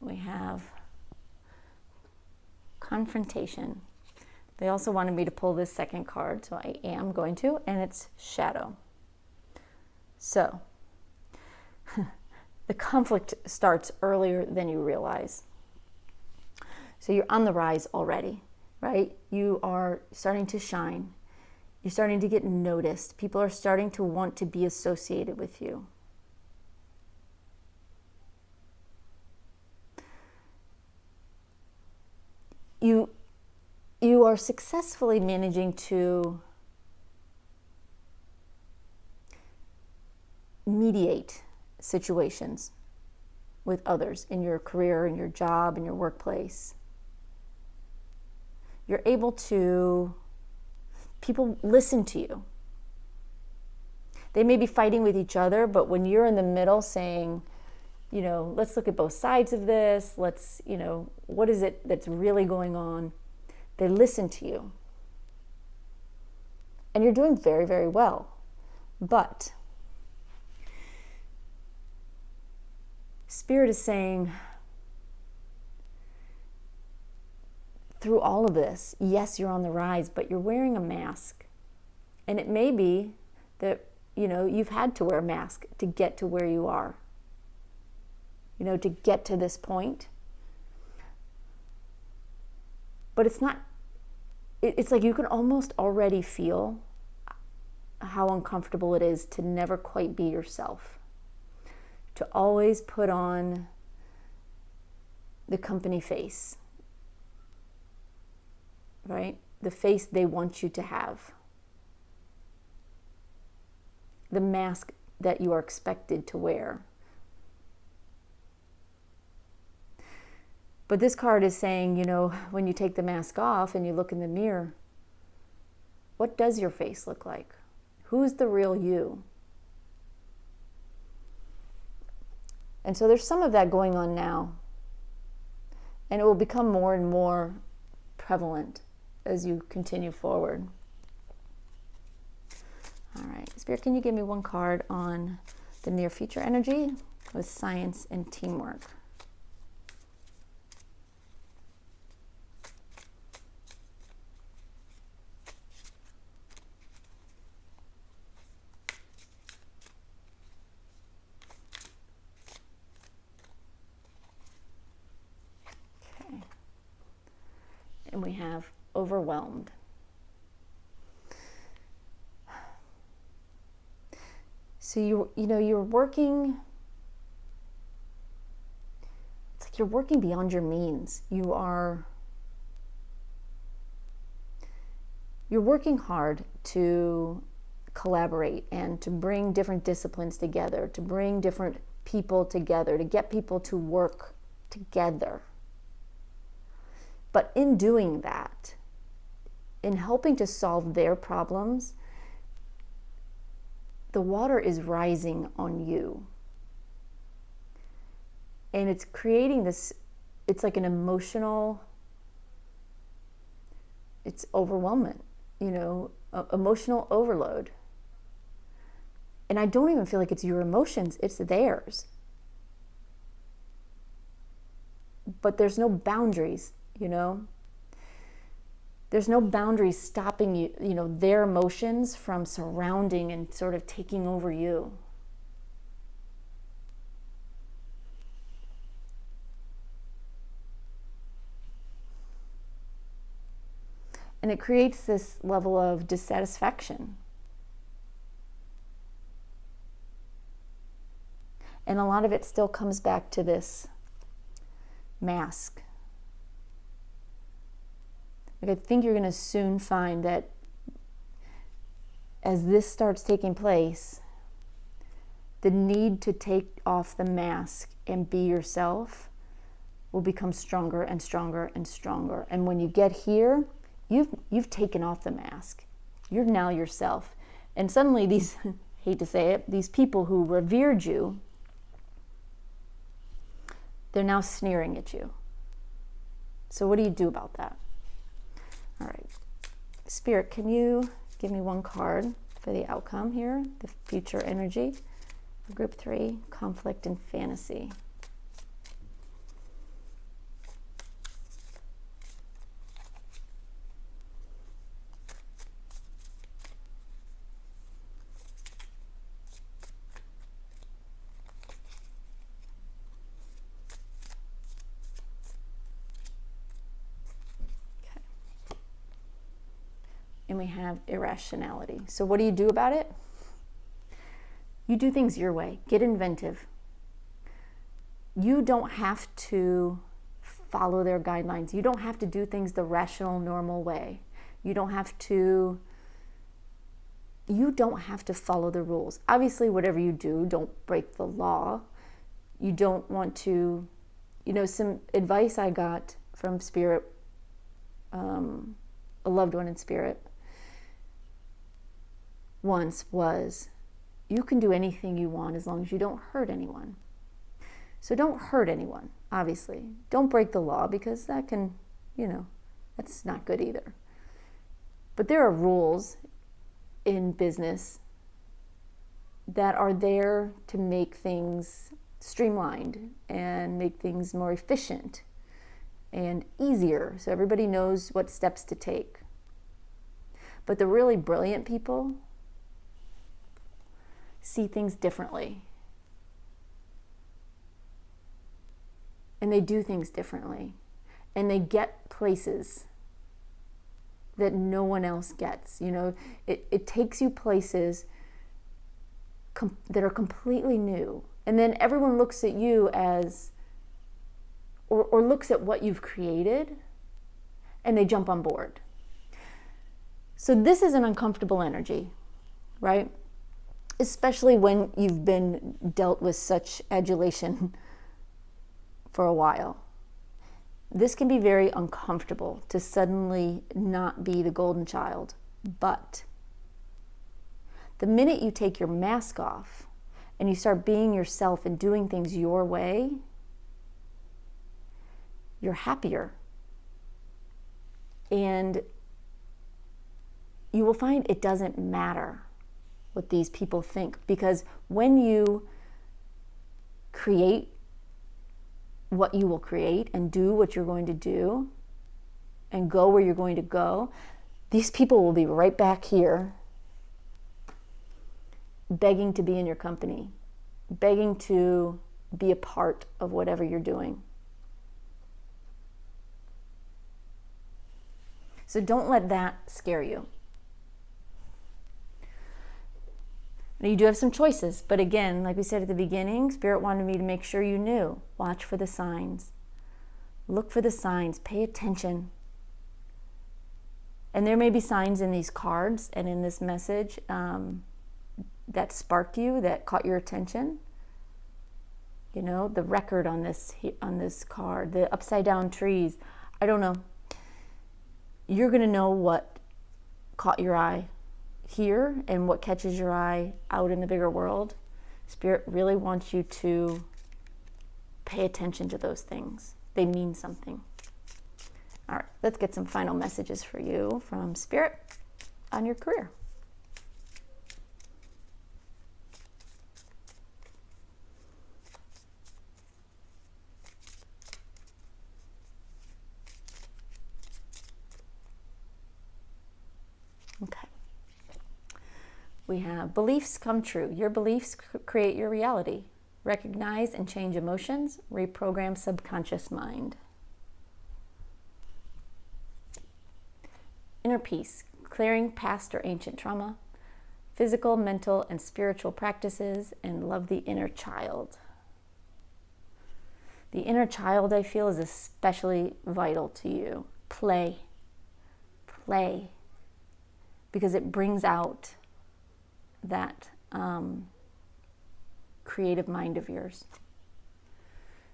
We have confrontation. They also wanted me to pull this second card, so I am going to, and it's shadow. So, the conflict starts earlier than you realize. So you're on the rise already, right? You are starting to shine. You're starting to get noticed. People are starting to want to be associated with you. You are successfully managing to mediate situations with others in your career, in your job, in your workplace. You're able to, people listen to you. They may be fighting with each other, but when you're in the middle saying, let's look at both sides of this, let's, what is it that's really going on? They listen to you. And you're doing very, very well. But Spirit is saying, through all of this, yes, you're on the rise, but you're wearing a mask. And it may be that, you've had to wear a mask to get to where you are. To get to this point. But it's not, it's like you can almost already feel how uncomfortable it is to never quite be yourself. To always put on the company face. Right? The face they want you to have. The mask that you are expected to wear. But this card is saying, when you take the mask off and you look in the mirror, what does your face look like? Who's the real you? And so there's some of that going on now. And it will become more and more prevalent as you continue forward. All right, Spirit, can you give me one card on the near future energy with science and teamwork? Okay. And we have overwhelmed. So you're working, it's like you're working beyond your means. You're working hard to collaborate and to bring different disciplines together, to bring different people together, to get people to work together. But in doing that, in helping to solve their problems, the water is rising on you. And it's creating this, it's like an emotional, it's overwhelming, emotional overload. And I don't even feel like it's your emotions, it's theirs. But there's no boundaries, There's no boundaries stopping you, their emotions from surrounding and sort of taking over you. And it creates this level of dissatisfaction. And a lot of it still comes back to this mask. Like, I think you're going to soon find that as this starts taking place, the need to take off the mask and be yourself will become stronger and stronger and stronger. And when you get here, you've taken off the mask. You're now yourself. And suddenly these, hate to say it, these people who revered you, they're now sneering at you. So what do you do about that? All right, Spirit, can you give me one card for the outcome here, the future energy for Group 3, conflict and fantasy? And we have irrationality. So what do you do about it? You do things your way. Get inventive. You don't have to follow their guidelines. You don't have to do things the rational, normal way. You don't have to follow the rules. Obviously, whatever you do, don't break the law. You don't want to, some advice I got from Spirit, a loved one in Spirit, once was, you can do anything you want as long as you don't hurt anyone. So don't hurt anyone, obviously. Don't break the law, because that can, that's not good either. But there are rules in business that are there to make things streamlined and make things more efficient and easier, so everybody knows what steps to take. But the really brilliant people see things differently. And they do things differently. And they get places that no one else gets. It takes you places that are completely new. And then everyone looks at you as, or looks at what you've created, and they jump on board. So this is an uncomfortable energy, right? Especially when you've been dealt with such adulation for a while. This can be very uncomfortable to suddenly not be the golden child. But the minute you take your mask off and you start being yourself and doing things your way, you're happier. And you will find it doesn't matter what these people think, because when you create what you will create and do what you're going to do and go where you're going to go, these people will be right back here begging to be in your company, begging to be a part of whatever you're doing. So don't let that scare you. Now, you do have some choices, but again, like we said at the beginning, Spirit wanted me to make sure you knew. Watch for the signs. Look for the signs. Pay attention. And there may be signs in these cards and in this message that sparked you, that caught your attention. You know, the record on this card, the upside down trees. I don't know. You're going to know what caught your eye here and what catches your eye out in the bigger world. Spirit really wants you to pay attention to those things. They mean something. All right, let's get some final messages for you from Spirit on your career. Okay. We have beliefs come true. Your beliefs create your reality. Recognize and change emotions. Reprogram subconscious mind. Inner peace. Clearing past or ancient trauma. Physical, mental, and spiritual practices. And love the inner child. The inner child, I feel, is especially vital to you. Play. Play. Because it brings out that creative mind of yours.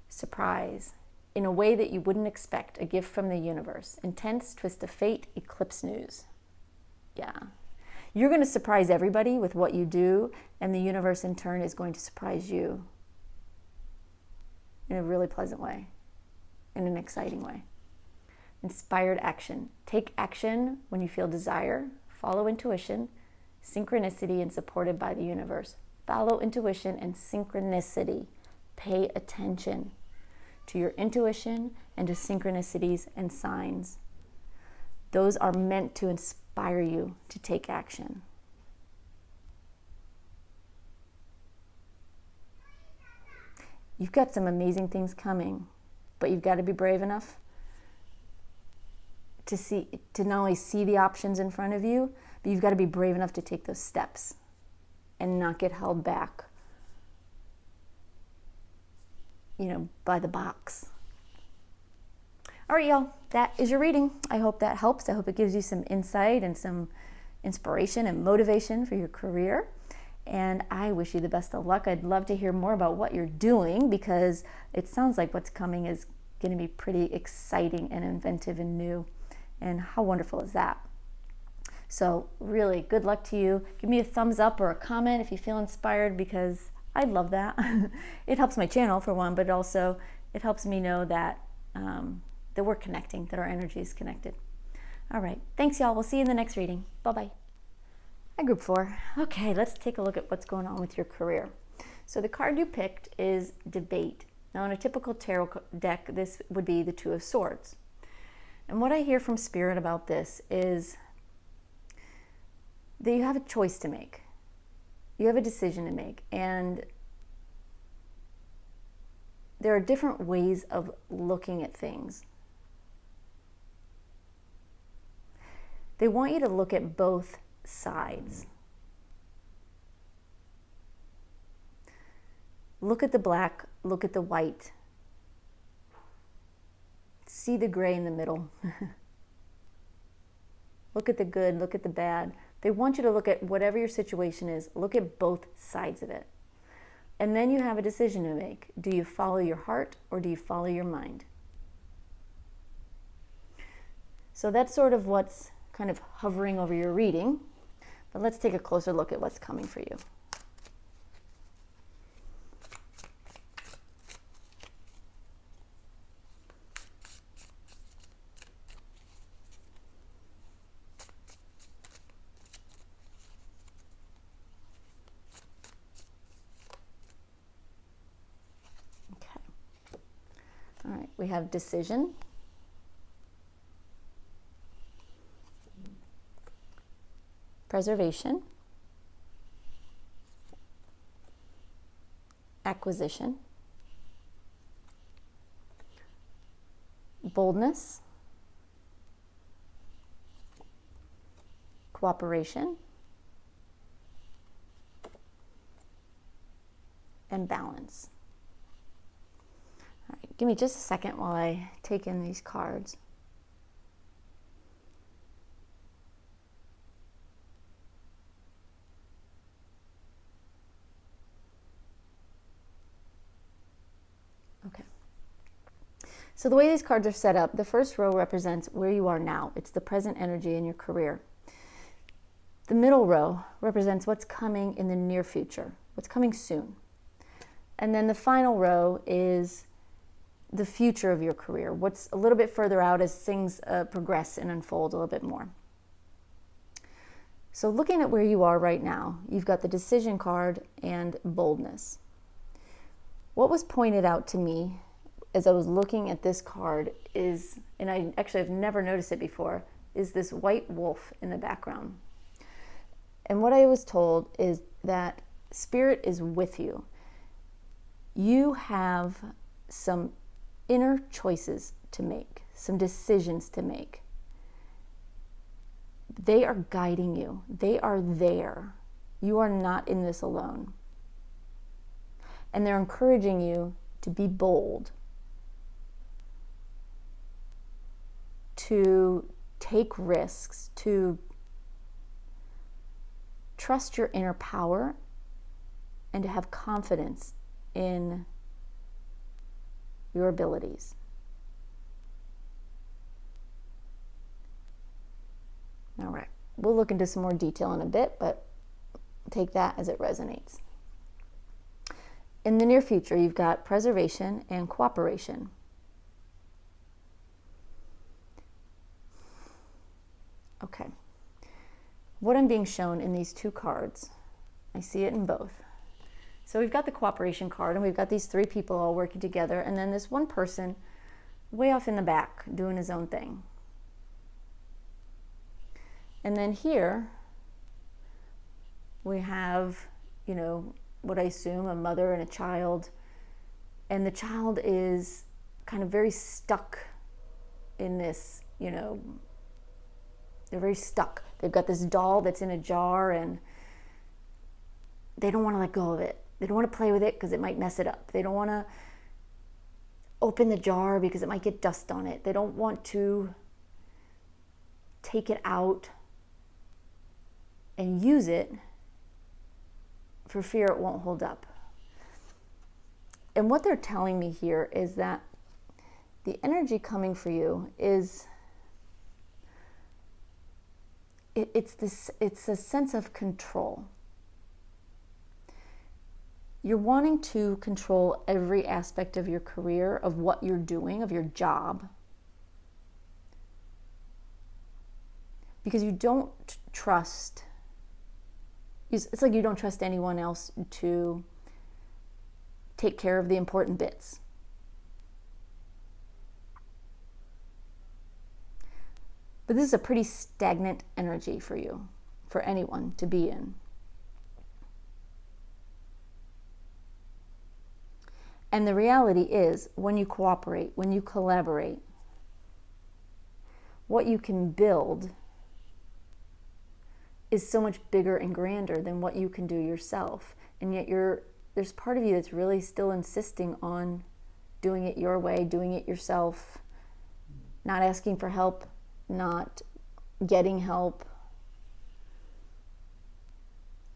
Surprise. In a way that you wouldn't expect. A gift from the universe. Intense twist of fate. Eclipse news. Yeah. You're going to surprise everybody with what you do, and the universe in turn is going to surprise you in a really pleasant way, in an exciting way. Inspired action. Take action when you feel desire. Follow intuition, synchronicity, and supported by the universe. Follow intuition and synchronicity. Pay attention to your intuition and to synchronicities and signs. Those are meant to inspire you to take action. You've got some amazing things coming, but you've got to be brave enough to not only see the options in front of you, but you've got to be brave enough to take those steps and not get held back, by the box. All right, y'all, that is your reading. I hope that helps. I hope it gives you some insight and some inspiration and motivation for your career. And I wish you the best of luck. I'd love to hear more about what you're doing, because it sounds like what's coming is going to be pretty exciting and inventive and new. And how wonderful is that? So really, good luck to you. Give me a thumbs up or a comment if you feel inspired, because I love that. It helps my channel, for one, but also it helps me know that, that we're connecting, that our energy is connected. All right. Thanks, y'all. We'll see you in the next reading. Bye-bye. Hi, Group 4. Okay, let's take a look at what's going on with your career. So the card you picked is Debate. Now, in a typical tarot deck, this would be the Two of Swords. And what I hear from Spirit about this is that you have a choice to make. You have a decision to make. And there are different ways of looking at things. They want you to look at both sides. Look at the black, look at the white. See the gray in the middle. Look at the good, look at the bad. They want you to look at whatever your situation is, look at both sides of it. And then you have a decision to make. Do you follow your heart or do you follow your mind? So that's sort of what's kind of hovering over your reading. But let's take a closer look at what's coming for you. we have decision, preservation, acquisition, boldness, cooperation, and balance. All right, give me just a second while I take in these cards. Okay. So the way these cards are set up, the first row represents where you are now. It's the present energy in your career. The middle row represents what's coming in the near future, what's coming soon. And then the final row is the future of your career, what's a little bit further out as things progress and unfold a little bit more. So looking at where you are right now, you've got the decision card and boldness. What was pointed out to me as I was looking at this card is, and I've never noticed it before, is this white wolf in the background. And what I was told is that Spirit is with you. You have some inner choices to make, some decisions to make. They are guiding you. They are there. You are not in this alone. And they're encouraging you to be bold, to take risks, to trust your inner power, and to have confidence in your abilities. All right, we'll look into some more detail in a bit, but take that as it resonates. In the near future, you've got preservation and cooperation. Okay. What I'm being shown in these two cards, I see it in both. So we've got the cooperation card, and we've got these three people all working together, and then this one person way off in the back doing his own thing. And then here we have, what I assume a mother and a child, and the child is kind of very stuck in this, they're very stuck. They've got this doll that's in a jar, and they don't want to let go of it. They don't want to play with it because it might mess it up. They don't want to open the jar because it might get dust on it. They don't want to take it out and use it for fear it won't hold up. And what they're telling me here is that the energy coming for you is it's a sense of control. You're wanting to control every aspect of your career, of what you're doing, of your job, because you don't trust. It's like you don't trust anyone else to take care of the important bits. But this is a pretty stagnant energy for you, for anyone to be in. And the reality is, when you cooperate, when you collaborate, what you can build is so much bigger and grander than what you can do yourself. And yet there's part of you that's really still insisting on doing it your way, doing it yourself, not asking for help, not getting help,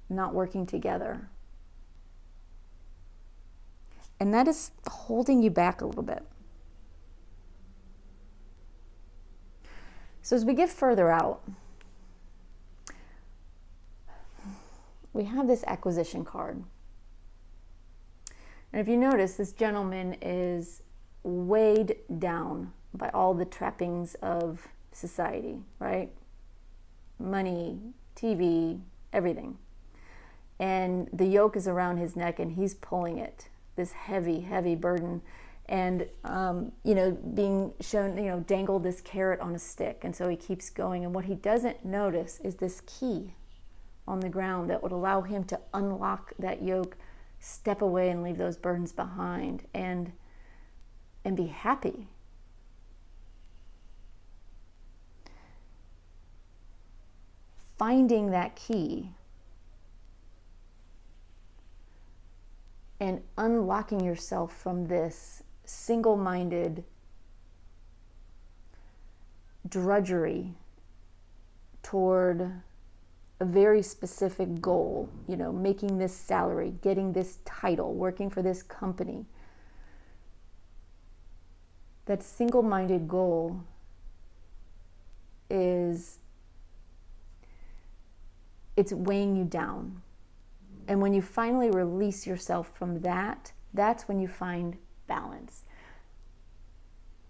not working together. And that is holding you back a little bit. So as we get further out, we have this acquisition card. And if you notice, this gentleman is weighed down by all the trappings of society, right? Money, TV, everything. And the yoke is around his neck and he's pulling it, this heavy, heavy burden. and being shown, dangle this carrot on a stick. And so he keeps going, and what he doesn't notice is this key on the ground that would allow him to unlock that yoke, step away and leave those burdens behind, and be happy. Finding that key and unlocking yourself from this single-minded drudgery toward a very specific goal, making this salary, getting this title, working for this company. That single-minded goal it's weighing you down. And when you finally release yourself from that, that's when you find balance.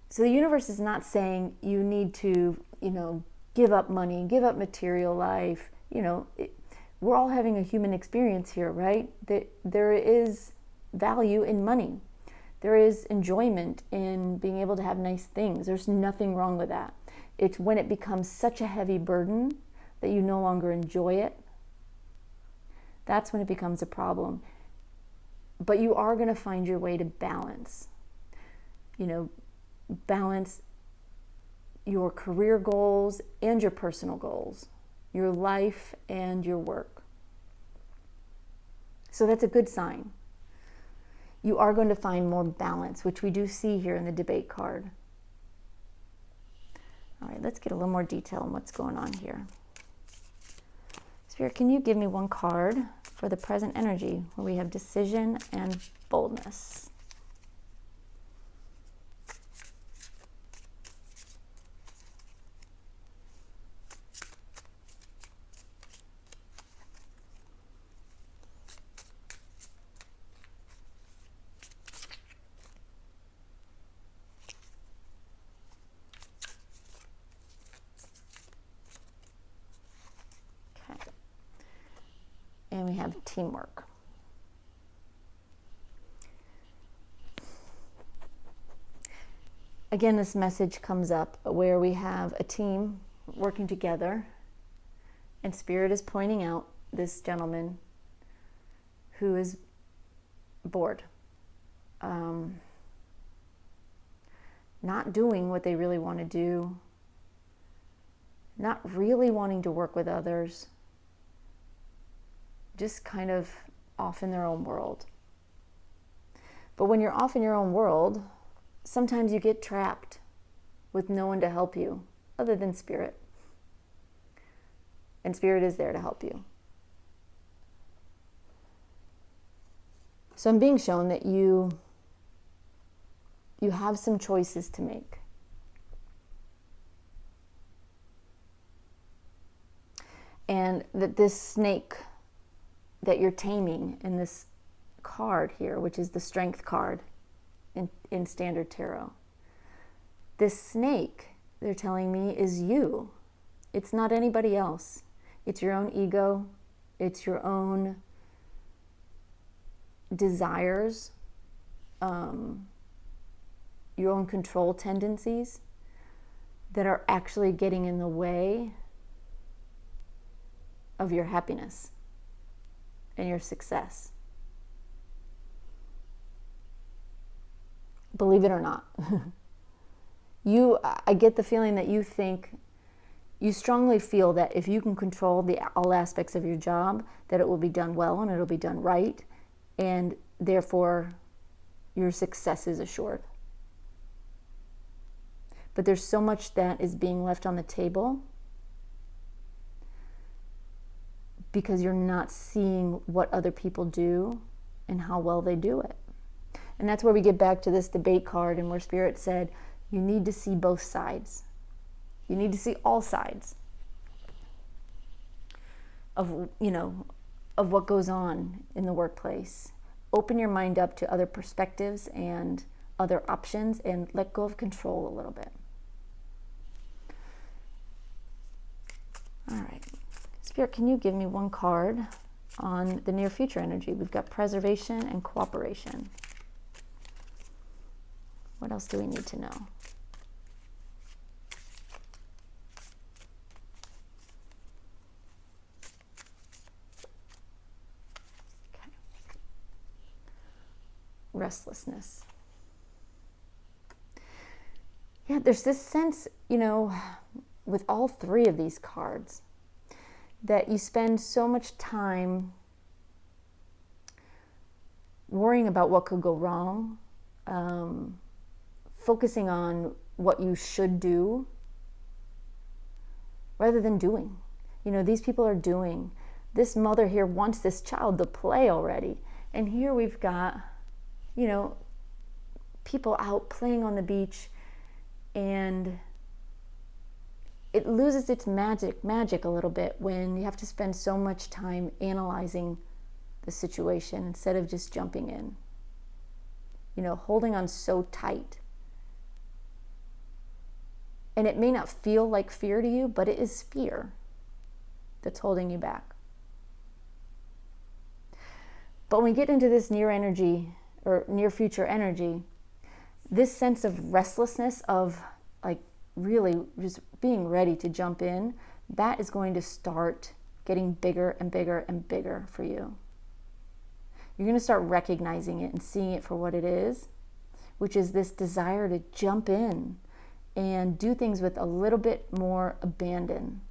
So the universe is not saying you need to, give up money, give up material life. We're all having a human experience here, right? There is value in money. There is enjoyment in being able to have nice things. There's nothing wrong with that. It's when it becomes such a heavy burden that you no longer enjoy it. That's when it becomes a problem. But you are going to find your way to balance. Balance your career goals and your personal goals, your life and your work. So that's a good sign. You are going to find more balance, which we do see here in the debate card. All right, let's get a little more detail on what's going on here. Spirit, can you give me one card for the present energy where we have decision and boldness? And we have teamwork. Again, this message comes up where we have a team working together, and Spirit is pointing out this gentleman who is bored, not doing what they really want to do, not really wanting to work with others, just kind of off in their own world. But when you're off in your own world, sometimes you get trapped with no one to help you other than Spirit. And Spirit is there to help you. So I'm being shown that you have some choices to make. And that this snake that you're taming in this card here, which is the Strength card in Standard Tarot. This snake, they're telling me, is you. It's not anybody else. It's your own ego. It's your own desires, your own control tendencies that are actually getting in the way of your happiness and your success. Believe it or not. I get the feeling that you strongly feel that if you can control all aspects of your job, that it will be done well and it'll be done right, and therefore your success is assured. But there's so much that is being left on the table because you're not seeing what other people do and how well they do it. And that's where we get back to this debate card, and where Spirit said, you need to see both sides. You need to see all sides of what goes on in the workplace. Open your mind up to other perspectives and other options, and let go of control a little bit. All right. Spirit, can you give me one card on the near future energy? We've got preservation and cooperation. What else do we need to know? Okay. Restlessness. Yeah, there's this sense, with all three of these cards, that you spend so much time worrying about what could go wrong, focusing on what you should do rather than doing. These people are doing. This mother here wants this child to play already. And here we've got, people out playing on the beach, and it loses its magic a little bit when you have to spend so much time analyzing the situation instead of just jumping in. Holding on so tight. And it may not feel like fear to you, but it is fear that's holding you back. But when we get into this near energy or near future energy, this sense of restlessness, of like really just being ready to jump in, that is going to start getting bigger and bigger and bigger for you. You're going to start recognizing it and seeing it for what it is, which is this desire to jump in and do things with a little bit more abandon.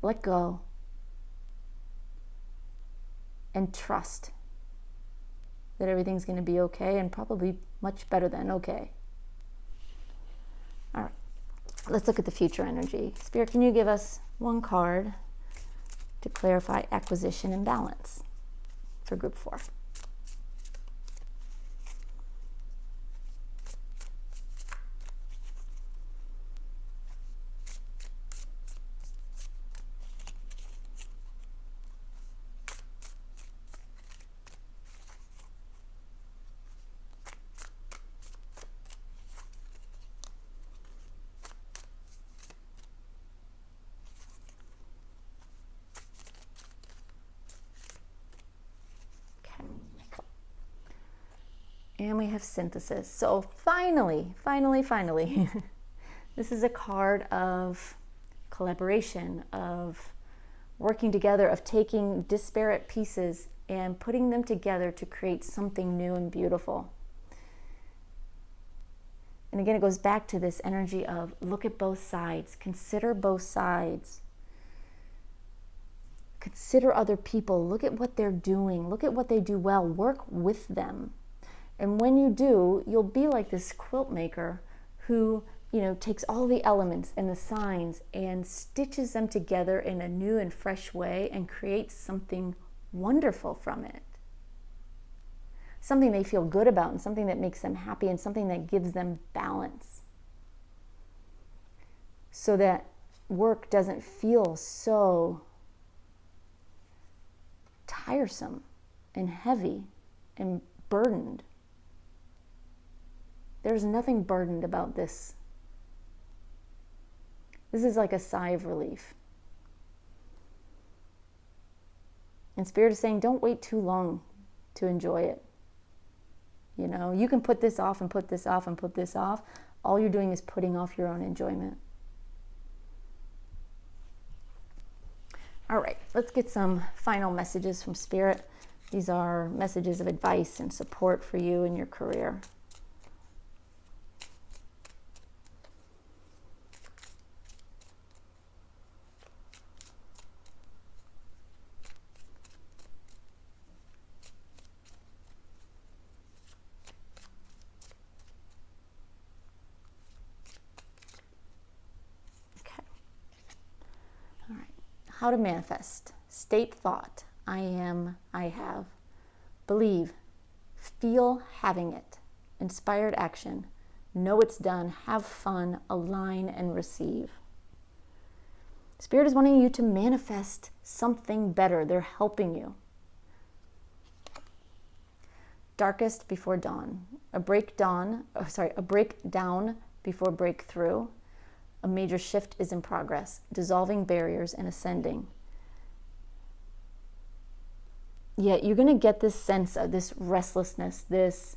Let go. And trust that everything's going to be okay, and probably much better than okay. All right, let's look at the future energy. Spirit, can you give us one card to clarify acquisition and balance for group 4? And we have synthesis. So finally, this is a card of collaboration, of working together, of taking disparate pieces and putting them together to create something new and beautiful. And again, it goes back to this energy of look at both sides, consider both sides. Consider other people, look at what they're doing, look at what they do well, work with them. And when you do, you'll be like this quilt maker who, takes all the elements and the signs and stitches them together in a new and fresh way and creates something wonderful from it. Something they feel good about, and something that makes them happy, and something that gives them balance. So that work doesn't feel so tiresome and heavy and burdened. There's nothing burdened about this. This is like a sigh of relief. And Spirit is saying, don't wait too long to enjoy it. You can put this off and put this off and put this off. All you're doing is putting off your own enjoyment. All right, let's get some final messages from Spirit. These are messages of advice and support for you in your career. How to manifest. State thought. I am, I have. Believe. Feel having it. Inspired action. Know it's done. Have fun. Align and receive. Spirit is wanting you to manifest something better. They're helping you. Darkest before dawn. A breakdown before breakthrough. A major shift is in progress, dissolving barriers and ascending. Yet you're going to get this sense of this restlessness, this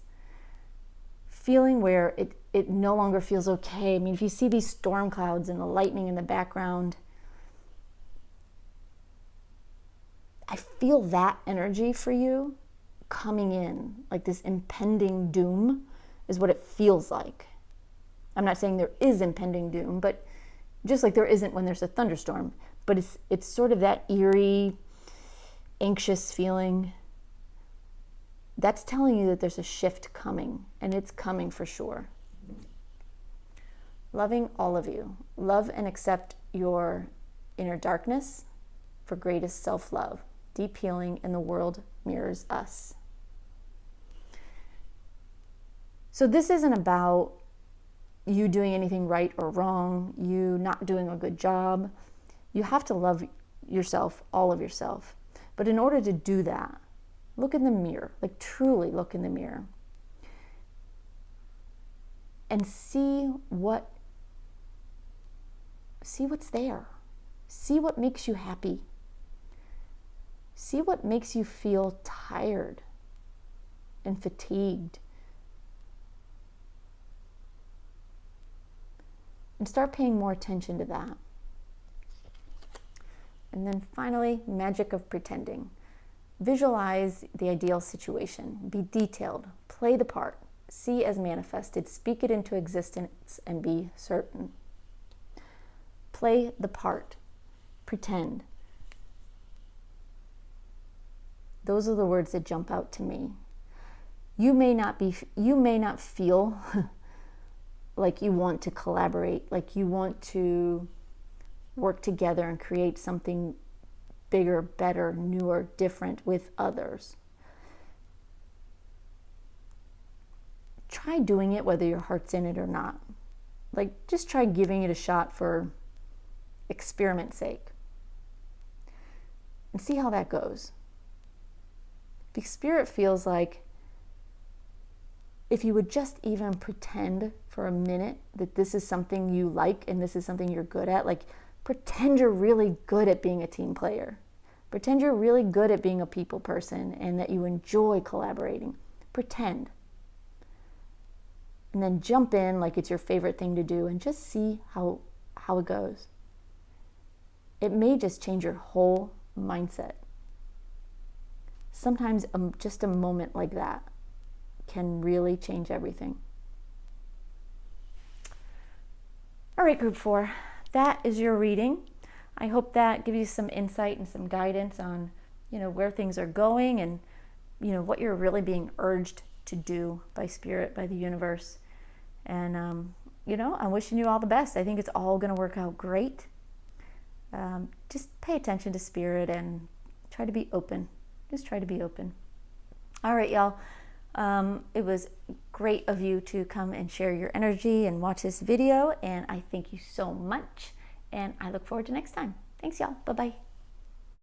feeling where it no longer feels okay. I mean, if you see these storm clouds and the lightning in the background, I feel that energy for you coming in, like this impending doom is what it feels like. I'm not saying there is impending doom, but just like there isn't when there's a thunderstorm, but it's sort of that eerie, anxious feeling. That's telling you that there's a shift coming, and it's coming for sure. Loving all of you. Love and accept your inner darkness for greatest self-love. Deep healing in the world mirrors us. So this isn't about you doing anything right or wrong, you not doing a good job. You have to love yourself, all of yourself. But in order to do that, look in the mirror, like truly look in the mirror and see what's there. See what makes you happy. See what makes you feel tired and fatigued. And start paying more attention to that. And then finally, magic of pretending. Visualize the ideal situation. Be detailed. Play the part. See as manifested. Speak it into existence and be certain. Play the part. Pretend. Those are the words that jump out to me. You may not feel like you want to collaborate, like you want to work together and create something bigger, better, newer, different with others. Try doing it whether your heart's in it or not. Like, just try giving it a shot for experiment's sake. And see how that goes. The spirit feels like if you would just even pretend for a minute that this is something you like and this is something you're good at, like pretend you're really good at being a team player. Pretend you're really good at being a people person and that you enjoy collaborating. Pretend. And then jump in like it's your favorite thing to do and just see how it goes. It may just change your whole mindset. Sometimes just a moment like that can really change everything. All right, group 4, that is your reading. I hope that gives you some insight and some guidance on, where things are going and, what you're really being urged to do by spirit, by the universe. And, I'm wishing you all the best. I think it's all going to work out great. Just pay attention to spirit and try to be open. Just try to be open. All right, y'all. It was great of you to come and share your energy and watch this video. And I thank you so much. And I look forward to next time. Thanks, y'all. Bye-bye.